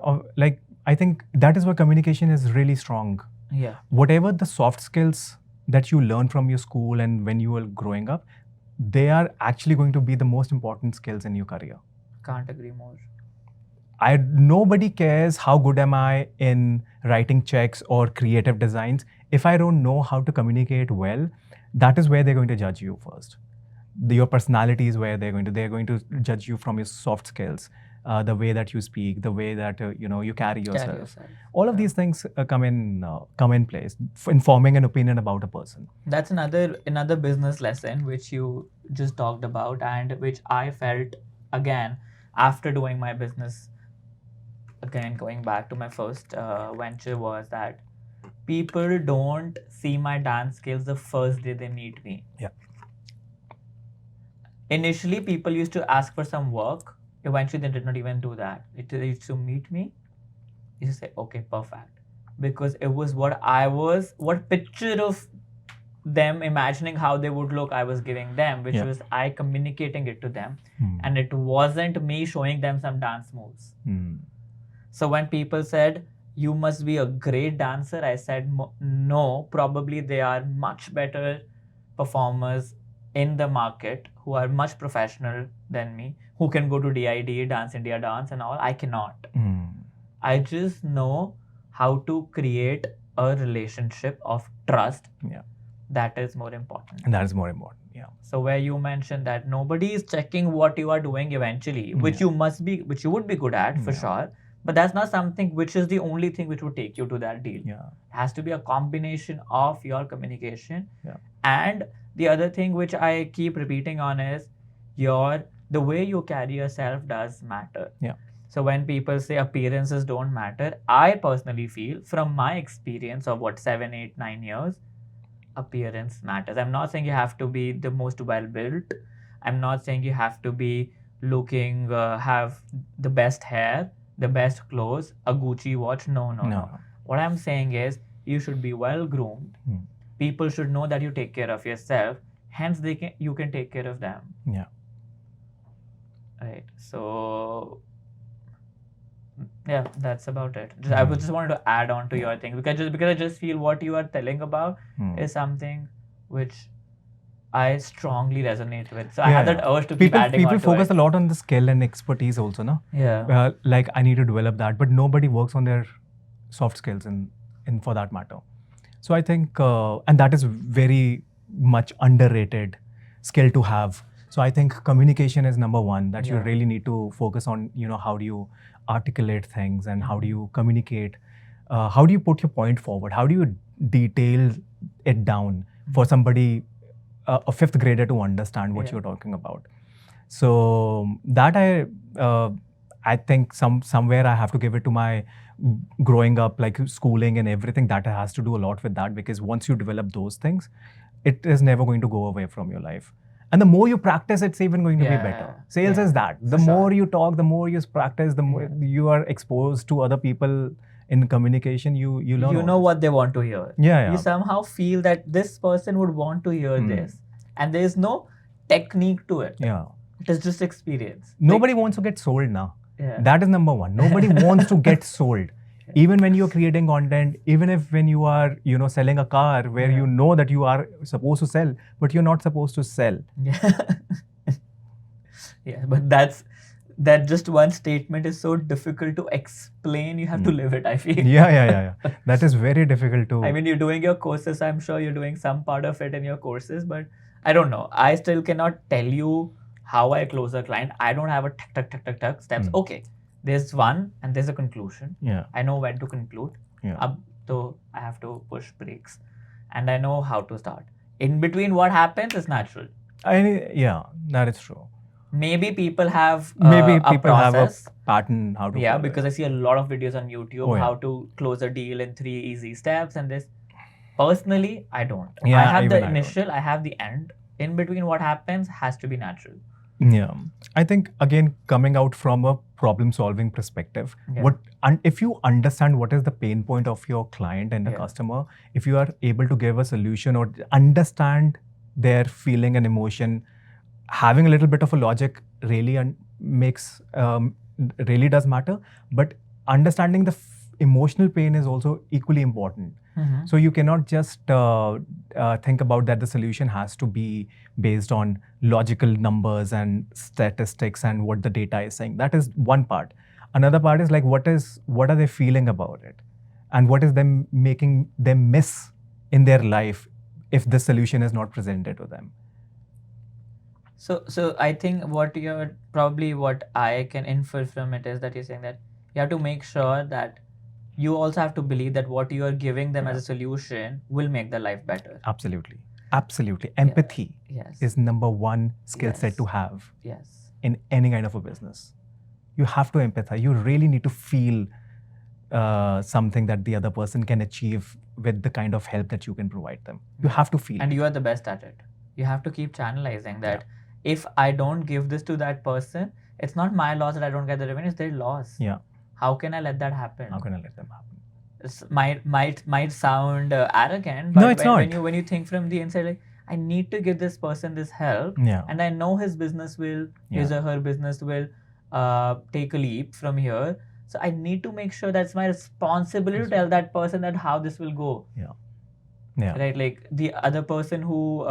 I think that is where communication is really strong. Yeah. Whatever the soft skills that you learn from your school and when you were growing up, they are actually going to be the most important skills in your career. Can't agree more. Nobody cares how good am I in writing checks or creative designs. If I don't know how to communicate well, that is where they're going to judge you first. Your personality is where they're going to judge you from your soft skills, the way that you speak, the way that you carry yourself. All of these things come in place in forming an opinion about a person. That's another business lesson which you just talked about and which I felt again after doing my business. Again, going back to my first venture was that people don't see my dance skills the first day they meet me. Yeah. Initially, people used to ask for some work. Eventually, they did not even do that. They used to meet me. You say, okay, perfect. Because it was what picture of them imagining how they would look I was giving them, which was I communicating it to them. And it wasn't me showing them some dance moves. So when people said, you must be a great dancer, I said, no, probably they are much better performers in the market who are much professional than me, who can go to DID, Dance India Dance and all. I cannot. I just know how to create a relationship of trust. Yeah. That is more important. And that is more important. Yeah. So where you mentioned that nobody is checking what you are doing eventually, which you would be good at for sure. But that's not something which is the only thing which would take you to that deal. Yeah. It has to be a combination of your communication. Yeah. And the other thing which I keep repeating on is the way you carry yourself does matter. Yeah. So when people say appearances don't matter, I personally feel from my experience of 7, 8, 9 years, appearance matters. I'm not saying you have to be the most well-built. I'm not saying you have to be looking, have the best hair, the best clothes, a Gucci watch. No. What I'm saying is you should be well-groomed. People should know that you take care of yourself. Hence, you can take care of them. Yeah. Right. So, yeah, that's about it. I just wanted to add on to your thing because I just feel what you are telling about is something which I strongly resonate with. So I had that urge to keep people adding people on to focus it. a lot on the skill and expertise also, no? Yeah. Like I need to develop that, but nobody works on their soft skills in for that matter. So I think, and that is very much underrated skill to have. So I think communication is number one, that you Yeah. really need to focus on, how do you articulate things and how do you communicate? How do you put your point forward? How do you detail it down for somebody, a fifth grader, to understand what Yeah. you're talking about? So that I think somewhere I have to give it to my growing up, like schooling and everything. That has to do a lot with that, because once you develop those things, it is never going to go away from your life. And the more you practice, it's even going to be better. Sales is that. The more you talk, the more you practice, the more you are exposed to other people in communication, you learn. You know what they want to hear. Yeah. You somehow feel that this person would want to hear this, and there is no technique to it. Yeah. It is just experience. Nobody wants to get sold now. Yeah. That is number one. Nobody wants to get sold. Even when you're creating content, even if when you are, selling a car where you know that you are supposed to sell, but you're not supposed to sell. Yeah. Yeah, but that just one statement is so difficult to explain. You have to live it, I feel. Yeah. That is very difficult to. I mean, you're doing your courses. I'm sure you're doing some part of it in your courses, but I don't know. I still cannot tell you how I close a client. I don't have a tuck steps. Okay, there's one and there's a conclusion. Yeah. I know when to conclude. Yeah. So I have to push brakes, and I know how to start. In between, what happens is natural. Yeah, that is true. Maybe people have a process. Pattern how to. Yeah, because I see a lot of videos on YouTube how to close a deal in 3 easy steps, and this. Personally, I don't. Yeah, I have the initial, I have the end. In between, what happens has to be natural. Yeah, I think again, coming out from a problem-solving perspective, if you understand what is the pain point of your client and the customer, if you are able to give a solution or understand their feeling and emotion, having a little bit of a logic really really does matter. But understanding the emotional pain is also equally important. Mm-hmm. So you cannot just think about that the solution has to be based on logical numbers and statistics and what the data is saying. That is one part. Another part is like what are they feeling about it, and what is them making them miss in their life if the solution is not presented to them. So I think what I can infer from it is that you're saying that you have to make sure that you also have to believe that what you are giving them as a solution will make their life better. Absolutely. Empathy is number one skill set to have in any kind of a business. You have to empathize. You really need to feel something that the other person can achieve with the kind of help that you can provide them. You have to feel. And you are the best at it. You have to keep channelizing that. If I don't give this to that person, it's not my loss that I don't get the revenue, it's their loss. Yeah. How can I let that happen? How can I let them happen? It might sound arrogant, but no, it's not. When you think from the inside, like, I need to give this person this help, and I know his business will, his or her business will take a leap from here. So I need to make sure that's my responsibility to tell that person that how this will go. Yeah. Right, like the other person who,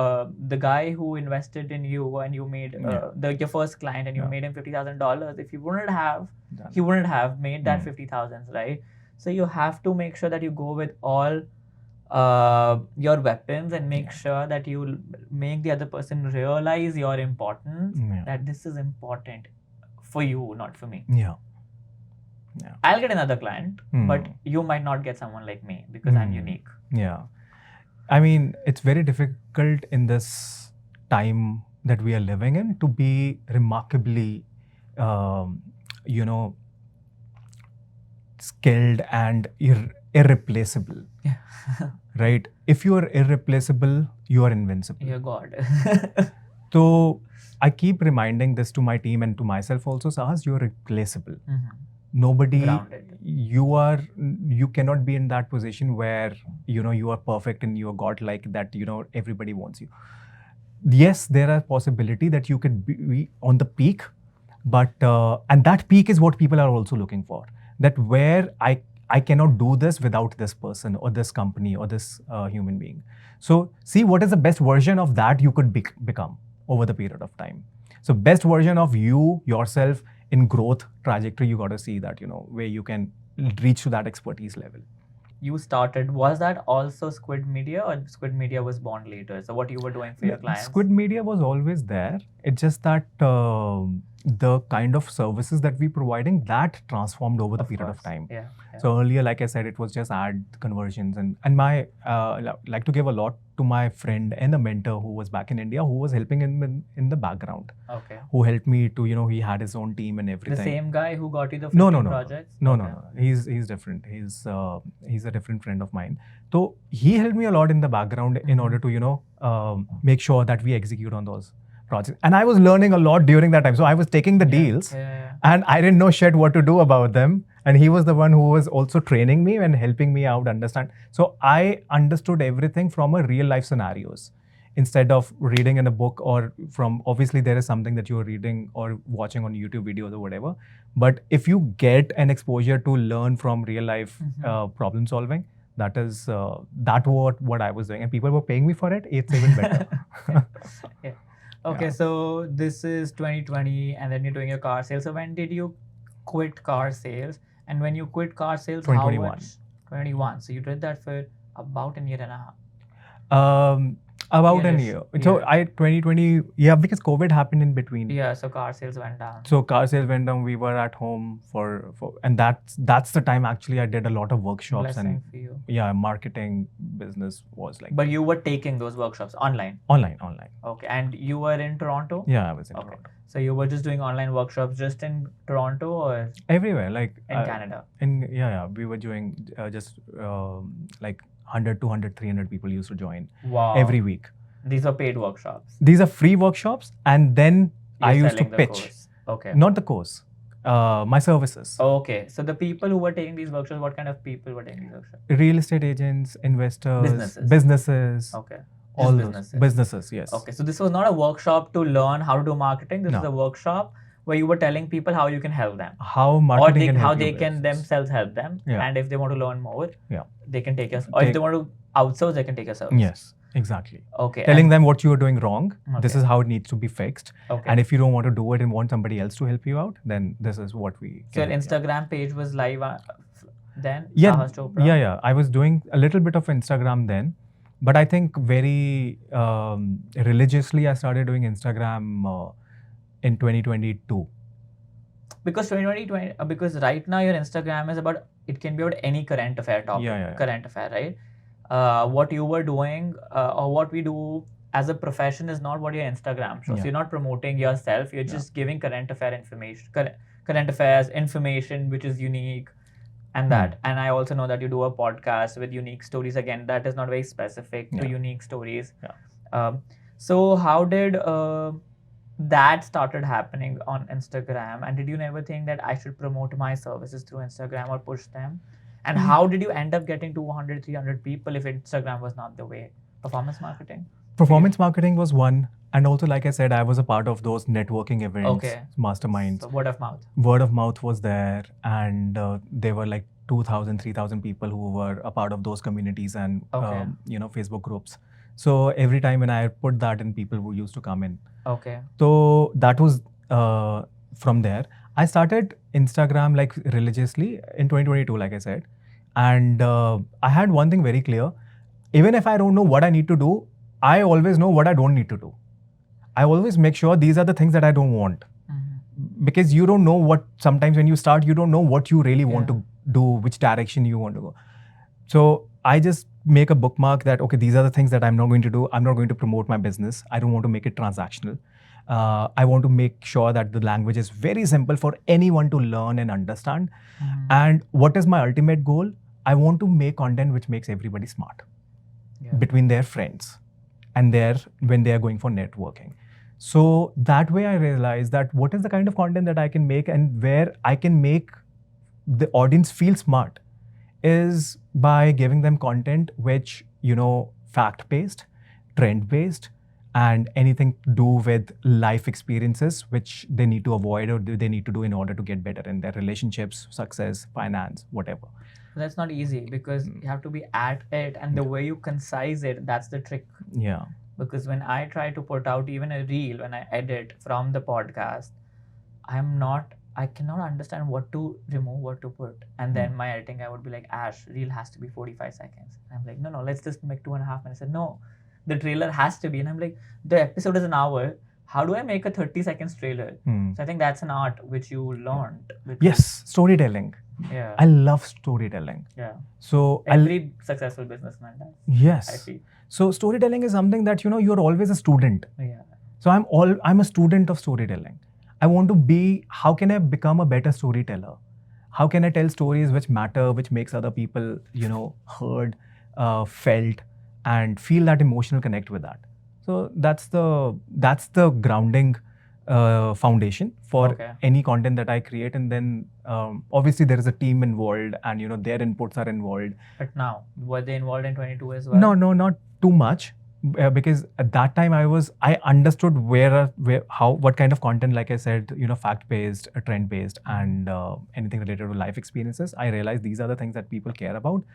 the guy who invested in you and you made your first client and you made him $50,000. If you wouldn't have, he wouldn't have made that 50,000, right? So you have to make sure that you go with all your weapons and make sure that you make the other person realize your importance. That this is important for you, not for me. Yeah. I'll get another client, but you might not get someone like me because I'm unique. Yeah. I mean, it's very difficult in this time that we are living in to be remarkably, skilled and irreplaceable. Yeah. Right? If you are irreplaceable, you are invincible. You're God. So I keep reminding this to my team and to myself also, Sahas, you're replaceable. Nobody, grounded. You cannot be in that position where, you are perfect and you are godlike, that, everybody wants you. Yes, there are possibility that you could be on the peak, but, and that peak is what people are also looking for. That where I I cannot do this without this person or this company or this human being. So see what is the best version of that you could become over the period of time. So best version of you, yourself in growth trajectory, you got to see that, where you can reach to that expertise level. You started, was that also Squid Media, or Squid Media was born later? So what you were doing for your clients? Squid Media was always there. It's just that the kind of services that we providing, that transformed over the period of time. Yeah. So earlier, like I said, it was just ad conversions, and my like to give a lot to my friend and a mentor who was back in India, who was helping him in the background. Okay. Who helped me to, he had his own team and everything. The same guy who got you the 15 projects? No. He's different. He's a different friend of mine. So he helped me a lot in the background in order to, make sure that we execute on those projects. And I was learning a lot during that time. So I was taking the deals and I didn't know shit what to do about them. And he was the one who was also training me and helping me out understand. So I understood everything from a real life scenarios instead of reading in a book, or from, obviously there is something that you're reading or watching on YouTube videos or whatever. But if you get an exposure to learn from real life problem solving, that is what I was doing, and people were paying me for it. It's even better. Yeah. Okay, so this is 2020, and then you're doing your car sales. So when did you quit car sales? And when you quit car sales, 2021. How much? 2021. So you did that for about a year and a half. About a year. So 2020, because COVID happened in between. Yeah, so car sales went down. So car sales went down. We were at home for and that's the time actually I did a lot of workshops. Blessing and for you. Yeah, marketing business was like. But you were taking those workshops online? Online. Okay, and you were in Toronto? Yeah, I was in Toronto. So you were just doing online workshops just in Toronto, or everywhere, like in Canada? We were doing just like 100, 200, 300 people used to join every week. These are paid workshops? These are free workshops, and then I used to pitch. Course. Okay. Not the course, my services. Okay, so the people who were taking these workshops, what kind of people were taking these workshops? Real estate agents, investors, businesses. Okay. All businesses. Businesses, yes. Okay, so this was not a workshop to learn how to do marketing. This is a workshop where you were telling people how you can help them. How marketing can help how they can themselves help them. Yeah. And if they want to learn more, they can take us. Or if they want to outsource, they can take a service. Yes, exactly. Okay. Telling them what you are doing wrong. This is how it needs to be fixed. Okay. And if you don't want to do it and want somebody else to help you out, then this is what we. So your Instagram page was live then? Yeah. I was doing a little bit of Instagram then. But I think very religiously, I started doing Instagram in 2022. Because because right now your Instagram is about, it can be about any current affair topic. Current affair, right? What you were doing or what we do as a profession is not what your Instagram shows. So you're not promoting yourself. You're just giving current affair information, current affairs information, which is unique. And that, and I also know that you do a podcast with unique stories. Again, that is not very specific to unique stories. So how did that started happening on Instagram? And did you never think that I should promote my services through Instagram or push them? And how did you end up getting 200, 300 people if Instagram was not the way? Performance marketing? Performance marketing was one. And also, like I said, I was a part of those networking events, masterminds. So word of mouth. Word of mouth was there. And there were like 2,000, 3,000 people who were a part of those communities and, Facebook groups. So every time when I put that in, people who used to come in. Okay. So that was from there. I started Instagram like religiously in 2022, like I said. And I had one thing very clear. Even if I don't know what I need to do, I always know what I don't need to do. I always make sure these are the things that I don't want. Because you don't know what, sometimes when you start, you don't know what you really want to do, which direction you want to go. So I just make a bookmark that, okay, these are the things that I'm not going to do. I'm not going to promote my business. I don't want to make it transactional. I want to make sure that the language is very simple for anyone to learn and understand. And what is my ultimate goal? I want to make content which makes everybody smart between their friends and when they are going for networking. So that way I realized that what is the kind of content that I can make and where I can make the audience feel smart is by giving them content which, fact-based, trend-based, and anything to do with life experiences which they need to avoid or they need to do in order to get better in their relationships, success, finance, whatever. That's not easy because you have to be at it, and the way you concise it, that's the trick. Yeah. Because when I try to put out even a reel, when I edit from the podcast, I cannot understand what to remove, what to put. And then my editing guy would be like, Ash, reel has to be 45 seconds. And I'm like, no, let's just make 2.5 minutes. I said, no, the trailer has to be. And I'm like, the episode is an hour. How do I make a 30 seconds trailer? So I think that's an art which you learned. Yes, storytelling. Yeah. I love storytelling. Yeah. So every successful businessman does. Yes. I feel. So storytelling is something that, you're always a student. Yeah. So I'm a student of storytelling. I want to be, how can I become a better storyteller? How can I tell stories which matter, which makes other people, heard, felt, and feel that emotional connect with that. So that's the grounding foundation for any content that I create. And then obviously there is a team involved, and their inputs are involved. But now, were they involved in 22 as well? No, not too much. Because at that time I understood what kind of content, like I said, fact-based, trend-based, and anything related to life experiences. I realized these are the things that people care about.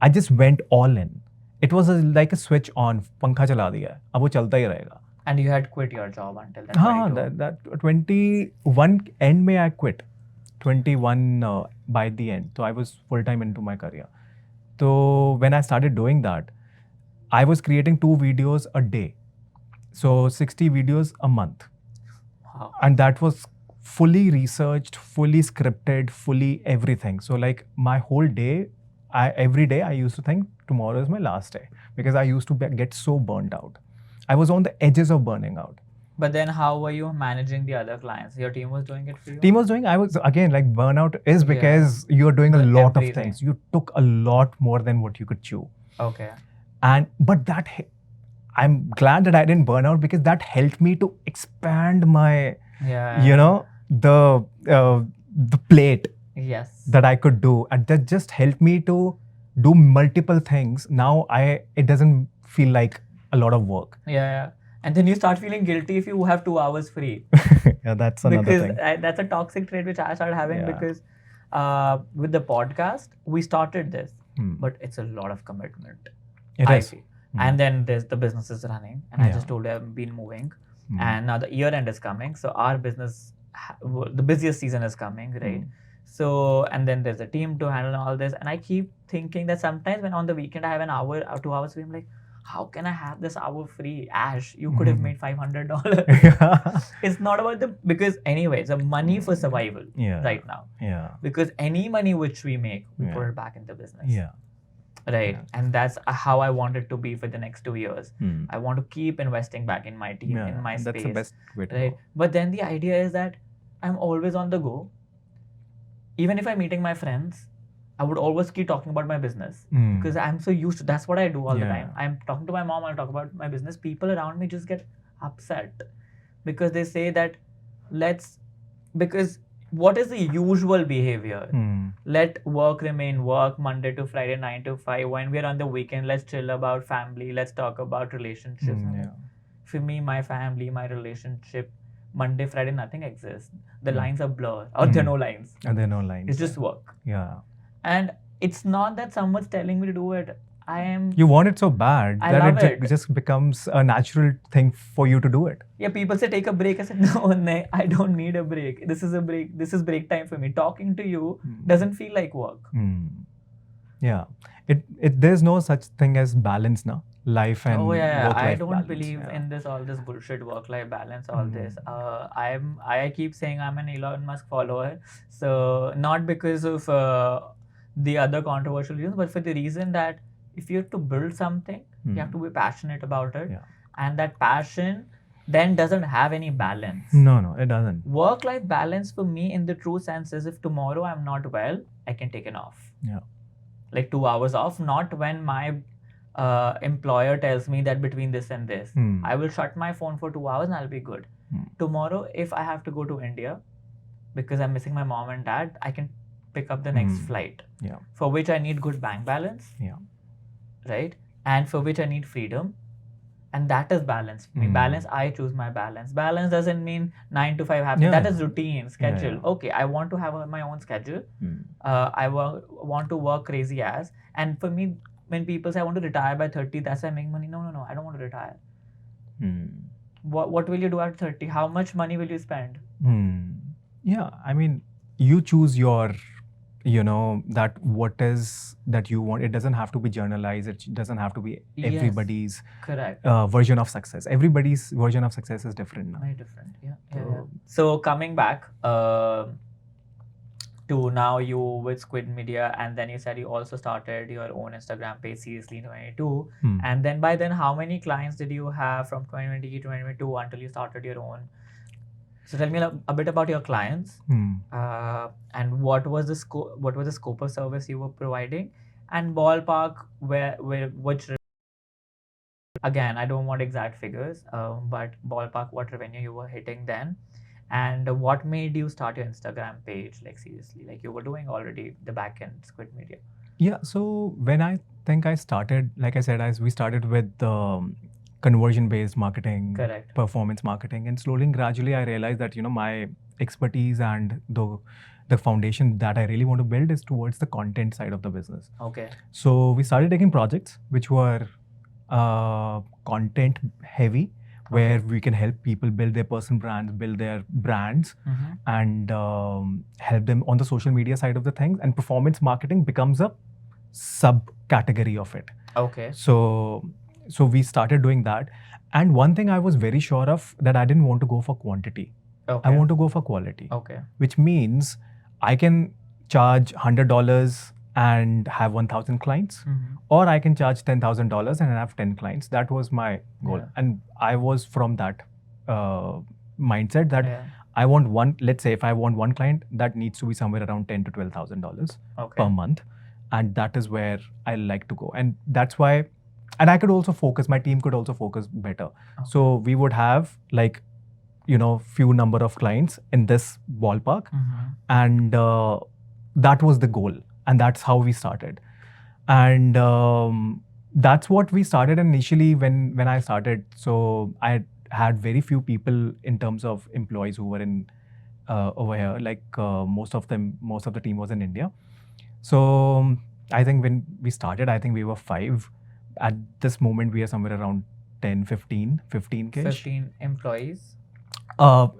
I just went all in. It was like a switch on, पंखा चला दिया, अब वो चलता ही रहेगा. And you had quit your job until that. that 21 end में I quit. 21 by the end. So I was full-time into my career. So when I started doing that, I was creating 2 videos a day. So 60 videos a month. Wow. And that was fully researched, fully scripted, fully everything. So like my whole day, every day I used to think tomorrow is my last day, because I used to get so burnt out. I was on the edges of burning out. But then how were you managing the other clients? Your team was doing it for you? Team was doing, I was, again, like burnout is because you're doing a lot of things. You took a lot more than what you could chew. Okay. But I'm glad that I didn't burn out, because that helped me to expand my, the plate that I could do. And that just helped me to do multiple things. Now it doesn't feel like a lot of work. Yeah. And then you start feeling guilty if you have 2 hours free. Yeah, that's another thing. That's a toxic trait which I started having because with the podcast, we started this, but it's a lot of commitment. It is. And then there's the business is running, and I just told you I've been moving, and now the year end is coming, so our business, the busiest season is coming, right? So, and then there's a team to handle all this, and I keep thinking that sometimes when on the weekend I have an hour or 2 hours free, I'm like, how can I have this hour free? Ash, you could have made $500. It's not about because anyway, it's a money for survival right now. Yeah. Because any money which we make, we put it back into business. Yeah. Right. Yeah. And that's how I want it to be for the next 2 years. I want to keep investing back in my team, in my space. That's the best way to go. But then the idea is that I'm always on the go. Even if I'm meeting my friends, I would always keep talking about my business because I'm so used to, that's what I do all the time. I'm talking to my mom, I'll talk about my business. People around me just get upset because they say that because what is the usual behavior? Let work remain work, Monday to Friday, 9 to 5. When we're on the weekend, let's chill about family. Let's talk about relationships. For me, my family, my relationship, Monday, Friday, nothing exists. The lines are blurred, or there are no lines. And there are no lines. It's just work. Yeah. And it's not that someone's telling me to do it. You want it so bad that it just becomes a natural thing for you to do it. Yeah, people say take a break. I said, no, I don't need a break. This is a break. This is break time for me. Talking to you doesn't feel like work. Yeah. There's no such thing as balance now. Life and work-life I don't balance. believe in all this bullshit work-life balance, all this. I keep saying I'm an Elon Musk follower. So not because of the other controversial reasons, but for the reason that if you have to build something, you have to be passionate about it. Yeah. And that passion then doesn't have any balance. No, it doesn't. Work-life balance for me in the true sense is if tomorrow I'm not well, I can take an off. Yeah. Like 2 hours off, not when my employer tells me that between this and this. I will shut my phone for 2 hours and I'll be good. Tomorrow, if I have to go to India because I'm missing my mom and dad, I can pick up the next flight. Yeah. For which I need good bank balance. Yeah. Right? And for which I need freedom. And that is balance. I mean, balance, I choose my balance. Balance doesn't mean 9 to 5 happens. Yeah. That is routine, schedule. Yeah. Okay, I want to have my own schedule. I want to work crazy as. And for me, when people say I want to retire by 30, that's why I make money. No, I don't want to retire. What will you do at 30? How much money will you spend? Yeah, I mean, you choose your, that what is that you want. It doesn't have to be journalized. It doesn't have to be everybody's correct version of success. Everybody's version of success is different now. Very different. Yeah. So coming back to now, you with Squid Media, and then you said you also started your own Instagram page, Seriously 22. And then by then, how many clients did you have from 2020 to 2022 until you started your own? So tell me a bit about your clients, and what was the scope of service you were providing, and ballpark which. Again, I don't want exact figures, but ballpark what revenue you were hitting then, and what made you start your Instagram page? Like seriously, like you were doing already the back end Squid Media. Yeah. So when I think I started, like I said, we started with conversion-based marketing, Correct. Performance marketing, and slowly and gradually I realized that my expertise and the foundation that I really want to build is towards the content side of the business. Okay. So we started taking projects which were content heavy, where we can help people build their personal brands, build their brands, and help them on the social media side of the things. And performance marketing becomes a subcategory of it. Okay. So we started doing that. And one thing I was very sure of, that I didn't want to go for quantity. Okay. I want to go for quality. Okay. Which means I can charge $100 and have 1,000 clients, or I can charge $10,000 and have 10 clients. That was my goal. Yeah. And I was from that mindset that I want one, let's say if I want one client, that needs to be somewhere around $10,000 to $12,000 per month. And that is where I like to go. And that's why, and I could also focus, my team could also focus better. Okay. So we would have like, few number of clients in this ballpark. And that was the goal. And that's how we started. And that's what we started initially when I started. So I had very few people in terms of employees who were in over here. Like most of the team was in India. So I think when we started, I think we were 5. At this moment, we are somewhere around 10, 15 15-ish. 15 employees.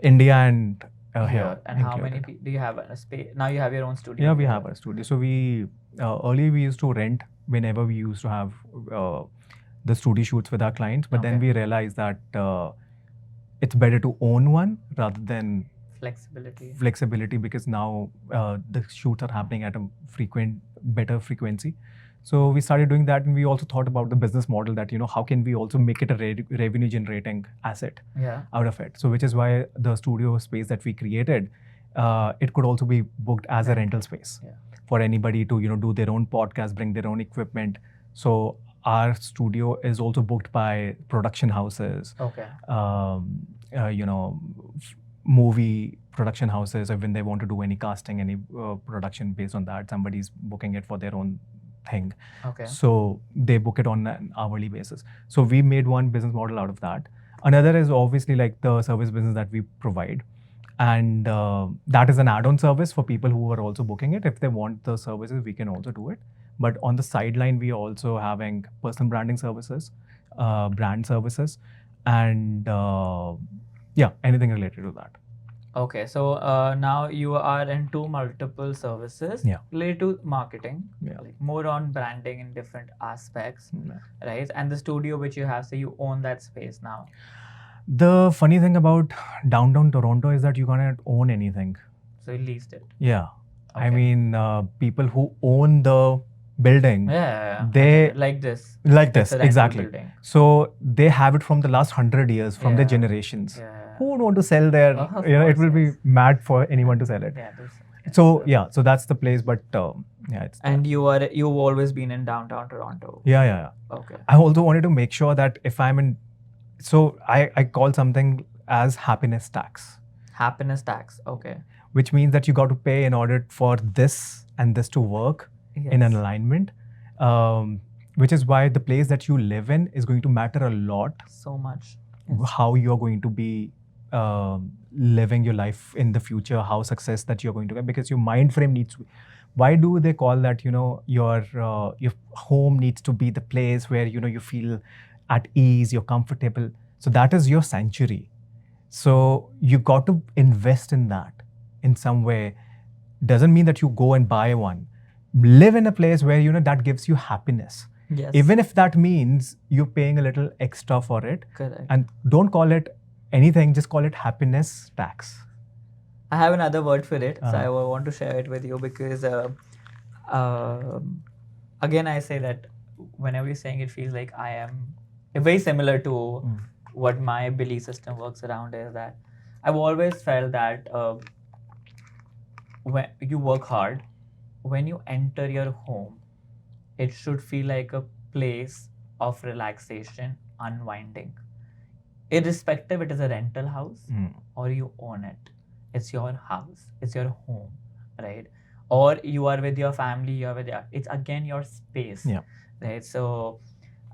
India and here. And how many do you have a space? Now you have your own studio. Yeah, we have a studio. So we earlier we used to rent whenever we used to have the studio shoots with our clients, but then we realized that it's better to own one rather than flexibility, because now the shoots are happening at a better frequency. So we started doing that, and we also thought about the business model that, how can we also make it a revenue generating asset out of it. So which is why the studio space that we created, it could also be booked as a rental space for anybody to, do their own podcast, bring their own equipment. So our studio is also booked by production houses, movie production houses, or when they want to do any casting, any production based on that, somebody's booking it for their own thing. So they book it on an hourly basis. So we made one business model out of that. Another is obviously like the service business that we provide. And that is an add-on service for people who are also booking it. If they want the services, we can also do it. But on the sideline, we are also having personal branding services, brand services, and anything related to that. Okay, so now you are into multiple services related to marketing, like more on branding in different aspects, right? And the studio which you have, so you own that space now. The funny thing about downtown Toronto is that you cannot own anything. So you leased it. Yeah. I mean, people who own the building, they like this. Exactly. So they have it from the last 100 years, from their generations. Who would want to sell there? It will be mad for anyone to sell it. So that's the place. But it's. And you've always been in downtown Toronto. Yeah. Okay. I also wanted to make sure that if I'm in, so I call something as happiness tax. Happiness tax. Okay. Which means that you got to pay in order for this and this to work in an alignment. which is why the place that you live in is going to matter a lot. So much. How you're going to be living your life in the future, how success that you're going to get, because your mind frame needs to. Why do they call that? Your home needs to be the place where you feel at ease, you're comfortable. So that is your sanctuary. So you got to invest in that in some way. Doesn't mean that you go and buy one. Live in a place where that gives you happiness. Yes. Even if that means you're paying a little extra for it. Correct. And don't call it anything, just call it happiness tax. I have another word for it, so I want to share it with you because, again, I say that whenever you're saying it feels like I am very similar to what my belief system works around is that I've always felt that when you work hard, when you enter your home, it should feel like a place of relaxation, unwinding. Irrespective, it is a rental house or you own it. It's your house, it's your home, right? Or you are with your family, it's again your space, right? So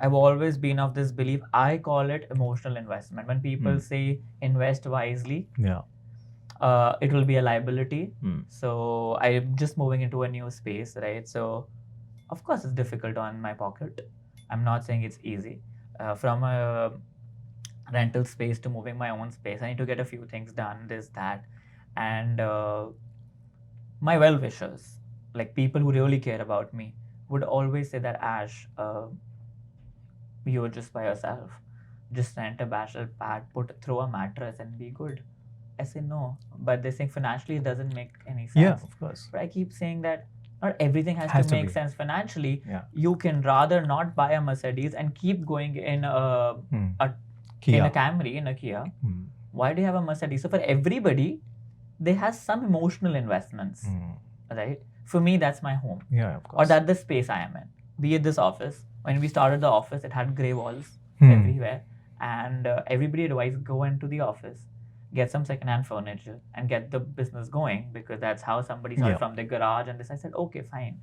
I've always been of this belief, I call it emotional investment. When people say invest wisely, it will be a liability. So I'm just moving into a new space, right? So of course it's difficult on my pocket. I'm not saying it's easy. From a rental space to moving my own space, I need to get a few things done, this, that. And my well-wishers, like people who really care about me, would always say that, Ash, you're just by yourself. Just rent a bachelor pad, throw a mattress and be good. I say no, but they think financially it doesn't make any sense. Yeah, of course. But I keep saying that not everything has to make sense financially. You can rather not buy a Mercedes and keep going in a Camry, in a Kia. Why do you have a Mercedes? So for everybody, they have some emotional investments, right? For me, that's my home. Yeah, of course. Or that's the space I am in. Be it this office. When we started the office, it had grey walls everywhere. And everybody advised, go into the office, get some second-hand furniture and get the business going, because that's how somebody started from the garage and this. I said, okay, fine.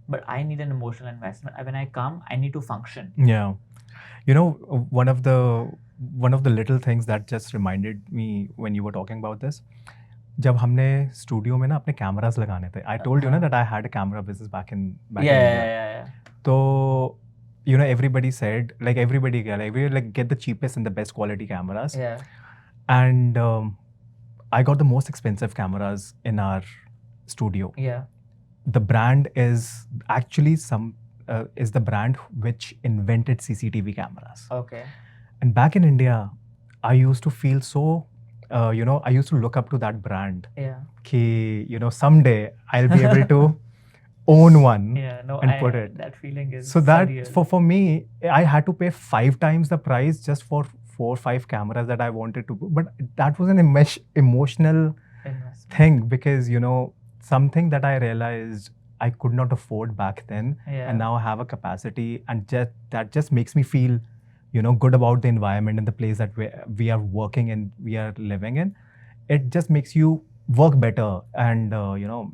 But I need an emotional investment. When I come, I need to function. Yeah. One of the little things that just reminded me when you were talking about this, जब हमने studio में ना अपने cameras लगाने थे, I told you that I had a camera business back in India. तो everybody said, everybody get the cheapest and the best quality cameras. Yeah. And I got the most expensive cameras in our studio. Yeah. The brand is actually is the brand which invented CCTV cameras. Okay. And back in India, I used to feel so, I used to look up to that brand. Yeah. Ki, someday I'll be able to own one and put it. That feeling is so that surreal. for me, I had to pay 5 times the price just for 4 or 5 cameras that I wanted to do. But that was an emotional thing, because something that I realized I could not afford back then, and now I have a capacity, and that just makes me feel good about the environment and the place that we are working and we are living in. It just makes you work better and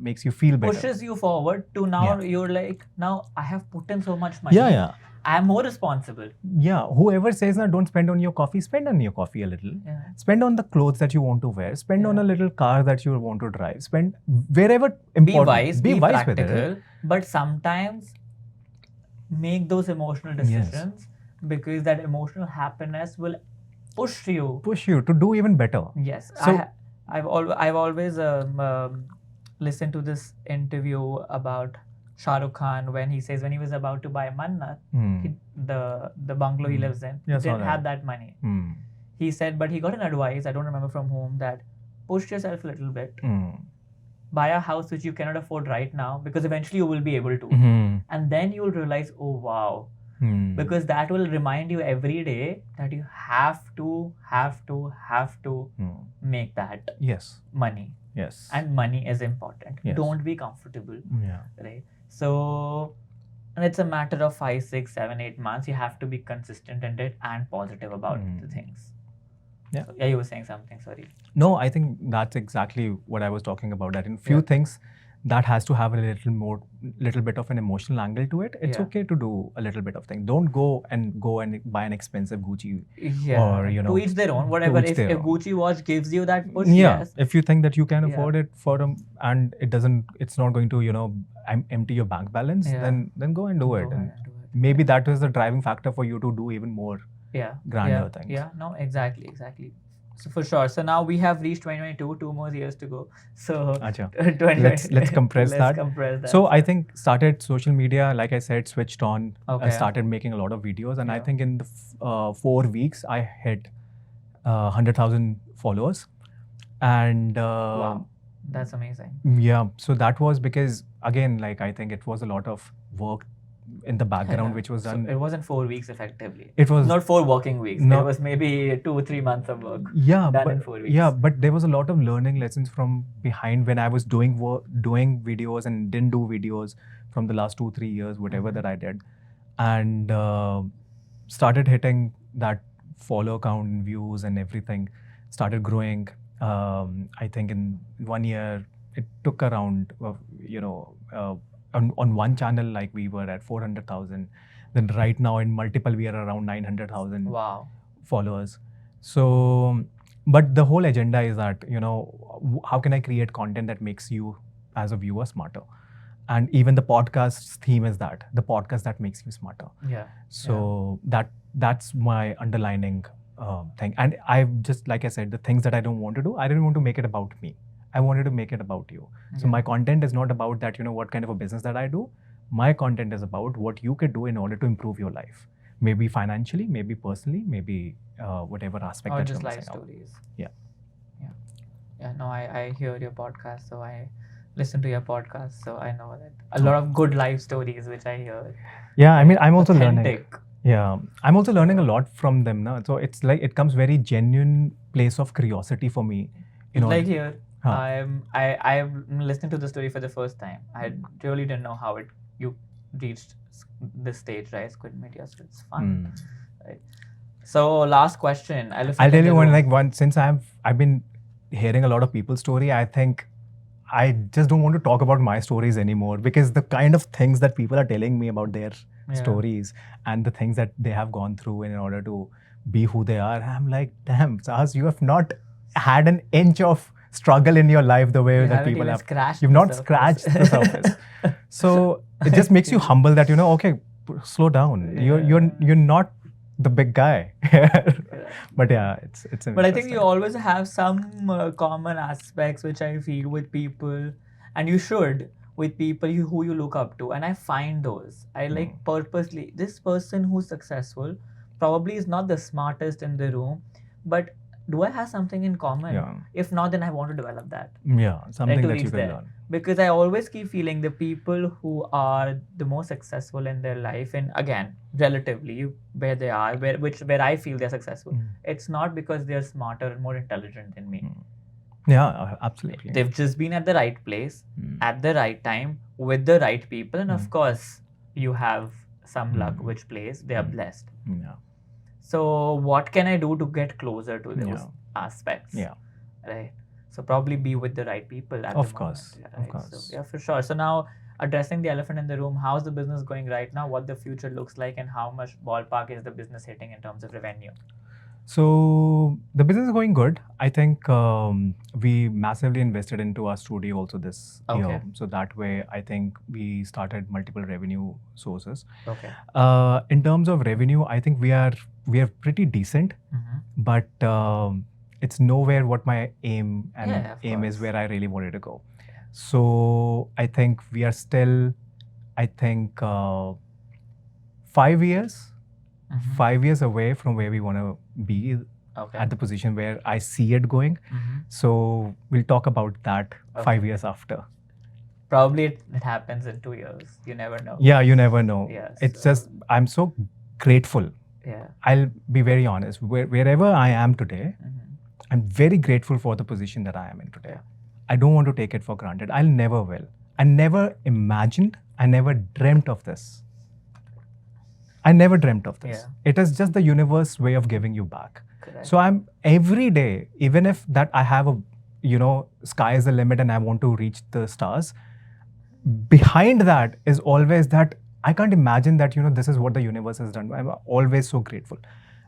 makes you feel better. Pushes you forward to now. You're like, now I have put in so much money. I'm more responsible. Yeah. Whoever says that don't spend on your coffee, spend on your coffee a little. Yeah. Spend on the clothes that you want to wear. Spend on a little car that you want to drive. Spend wherever important. Be wise practical, with it. But sometimes make those emotional decisions, because that emotional happiness will push you to do even better. Yes. So I've always listened to this interview about Shah Rukh Khan when he says when he was about to buy Mannat, the bungalow he lives in, he didn't have that money. He said, but he got an advice, I don't remember from whom, that push yourself a little bit. Buy a house which you cannot afford right now, because eventually you will be able to. And then you will realize, oh wow. Because that will remind you every day that you have to make that money. Yes. And money is important. Don't be comfortable. Right. So, and it's a matter of 5, 6, 7, 8 months. You have to be consistent in it and positive about the things. So, you were saying something, sorry. No, I think that's exactly what I was talking about. That in few things that has to have a little bit of an emotional angle to it. It's Yeah. okay to do a little bit of thing. Don't go and buy an expensive Gucci Yeah. or To each their own. Whatever. each If their a own. Gucci watch gives you that push, Yeah, yes. if you think that you can Yeah. afford it for and it's not going to empty your bank balance, Yeah. then go and do Go it. ahead And and do it. maybe that is the driving factor for you to do even more Yeah. grander Yeah. things. Yeah. No, exactly. So for sure. So now we have reached 2022, 2 more years to go. So Acha. 2020. Let's compress that. compress that. So I think started social media, like I said, switched on, Okay. started making a lot of videos, and I Yeah. think in the 4 weeks I hit 100,000 followers, and Wow. That's amazing. yeah. So that was because again, like I think it was a lot of work in the background Yeah. which was So done. it wasn't 4 weeks effectively. It was Not 4 working weeks. No. It was maybe 2-3 months of work. yeah, done but in 4 weeks. yeah, but there was a lot of learning lessons from behind when I was doing videos and didn't do videos from the last 2-3 years, whatever Mhm. that I did, and started hitting that follow count and views and everything started growing. I think in 1 year it took around on one channel, like we were at 400,000. Then right now in multiple we are around 900,000 Wow. followers. So, but the whole agenda is that how can I create content that makes you as a viewer smarter? And even the podcast's theme is that the podcast that makes you smarter. Yeah. So that's my underlining thing. And I've just, like I said, the things that I don't want to do, I didn't want to make it about me. I wanted to make it about you. So Yeah. my content is not about that, what kind of a business that I do. My content is about what you could do in order to improve your life. Maybe financially, maybe personally, maybe whatever aspect Or that just you're life missing out. stories. Yeah. Yeah, no, I hear your podcast, so I listen to your podcast, so I know that a lot of good life stories which I hear. Yeah, I mean, I'm also learning. Authentic. Yeah, I'm also learning a lot from them now. So it's like it comes very genuine place of curiosity for me. Like here, Huh. I'm listening to the story for the first time. I really didn't know how you reached this stage, right? Squid Media, so it's fun, right? So last question. I'll tell you one, since I've been hearing a lot of people's story, I think I just don't want to talk about my stories anymore, because the kind of things that people are telling me about their stories and the things that they have gone through in order to be who they are, I'm like, damn, Sahas, you have not had an inch of struggle in your life the way that people have. You've not scratched the surface. So it just makes you humble that, okay, slow down. You're not the big guy. But yeah, it's But I think you always have some common aspects which I feel with people, and you should, with people who you look up to, and I find those. I like purposely, this person who's successful probably is not the smartest in the room, but do I have something in common? Yeah. If not, then I want to develop that. Yeah, something to that you reach can there. learn. Because I always keep feeling the people who are the most successful in their life, and again, relatively where they are, where I feel they're successful, it's not because they're smarter and more intelligent than me. Yeah, absolutely. They've just been at the right place, at the right time, with the right people, and of course, you have some luck which place they are blessed. Yeah. So what can I do to get closer to those aspects? Yeah. Right. So probably be with the right people at Of the course. moment. Of course. So, yeah, for sure. So now, addressing the elephant in the room, how's the business going right now? What the future looks like, and how much ballpark is the business hitting in terms of revenue? So the business is going good. I think we massively invested into our studio also this year. So that way, I think we started multiple revenue sources. Okay. In terms of revenue, I think we are pretty decent, but it's nowhere what my aim is, where I really wanted to go. So I think we are still, 5 years. 5 years away from where we want to be, at the position where I see it going. So we'll talk about that 5 years after. Probably it happens in 2 years. You never know. Yeah, you never know. Yeah, it's just, I'm so grateful. Yeah. I'll be very honest. Wherever I am today, I'm very grateful for the position that I am in today. I don't want to take it for granted. I'll never will. I never imagined, I never dreamt of this. I never dreamt of this. Yeah. It is just the universe way of giving you back. Correct. So I'm every day, even if that I have a, sky is the limit and I want to reach the stars, behind that is always that I can't imagine that, this is what the universe has done. I'm always so grateful.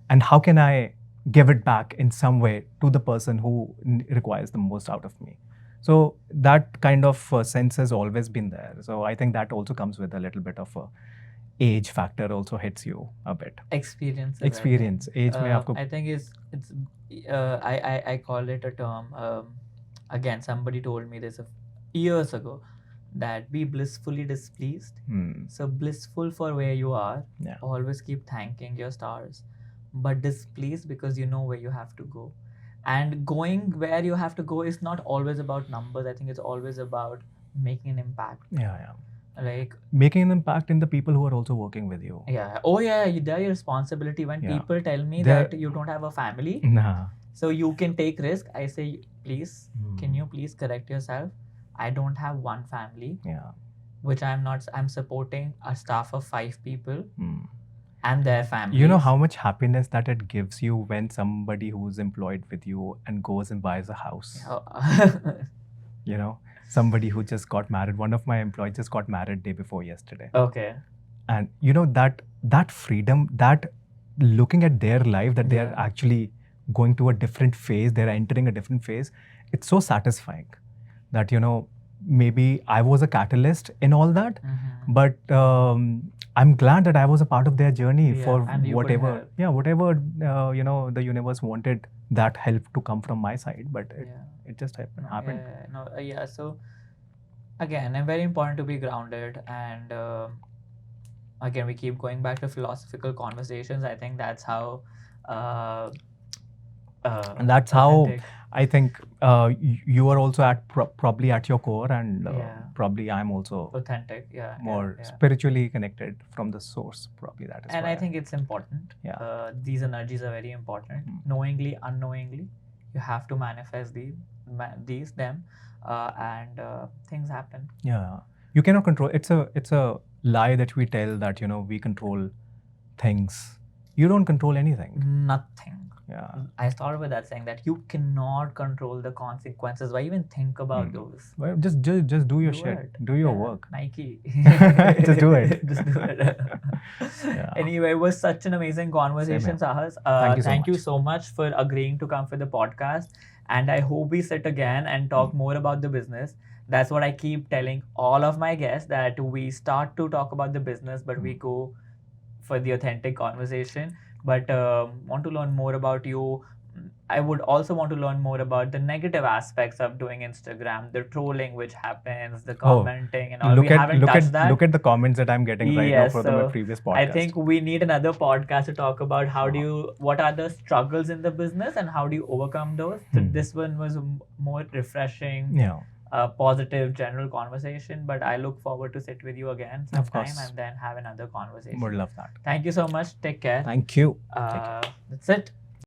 And how can I give it back in some way to the person who requires the most out of me? So that kind of sense has always been there. So I think that also comes with a little bit of a age factor also hits you a bit. Experience. Experience. Age में आपको I think it's I call it a term. Again, somebody told me this years ago, that be blissfully displeased. So blissful for where you are. Yeah. Always keep thanking your stars, but displeased because you know where you have to go. And going where you have to go is not always about numbers. I think it's always about making an impact. Yeah. Like making an impact in the people who are also working with you. Yeah. Oh yeah, they're your responsibility. When Yeah. people tell me They're- that you don't have a family, Nah. so you can take risk, I say, please, can you please correct yourself? I don't have one family, Yeah. which I'm supporting a staff of 5 people and their families. You know how much happiness that it gives you when somebody who's employed with you and goes and buys a house. You know, somebody who just got married. One of my employees just got married day before yesterday. Okay. And you know that freedom, that looking at their life, that they are Yeah. actually going to a different phase, they're entering a different phase. It's so satisfying that, maybe I was a catalyst in all that, but I'm glad that I was a part of their journey Yeah, for and you could whatever, help. whatever, the universe wanted that help to come from my side, but it just happened. So again, and very important to be grounded, and again, we keep going back to philosophical conversations. I think that's how And that's how authentic. I think you are also at probably at your core, and probably I'm also Authentic, more spiritually connected from the source. Probably that is. And why I think it's important. Yeah. These energies are very important. Knowingly, unknowingly, you have to manifest them, and things happen. Yeah, you cannot control. It's a lie that we tell that we control things. You don't control anything. Nothing. Yeah. I started with that saying that you cannot control the consequences. Why even think about those? Well, just do your shit. it. Do your work. Nike. Just do it. Just do it. Yeah. Anyway, it was such an amazing conversation, Same here. Sahas. Thank you so so much for agreeing to come for the podcast. And I hope we sit again and talk more about the business. That's what I keep telling all of my guests, that we start to talk about the business, but we go for the authentic conversation. But want to learn more about you. I would also want to learn more about the negative aspects of doing Instagram, the trolling which happens, the commenting, and all. Look at that. Look at the comments that I'm getting right now from my previous podcast. I think we need another podcast to talk about what are the struggles in the business and how do you overcome those. So this one was more refreshing. Yeah. Positive general conversation, but I look forward to sit with you again sometime and then have another conversation. Would love that. Thank you so much. Take care. Thank you. That's it.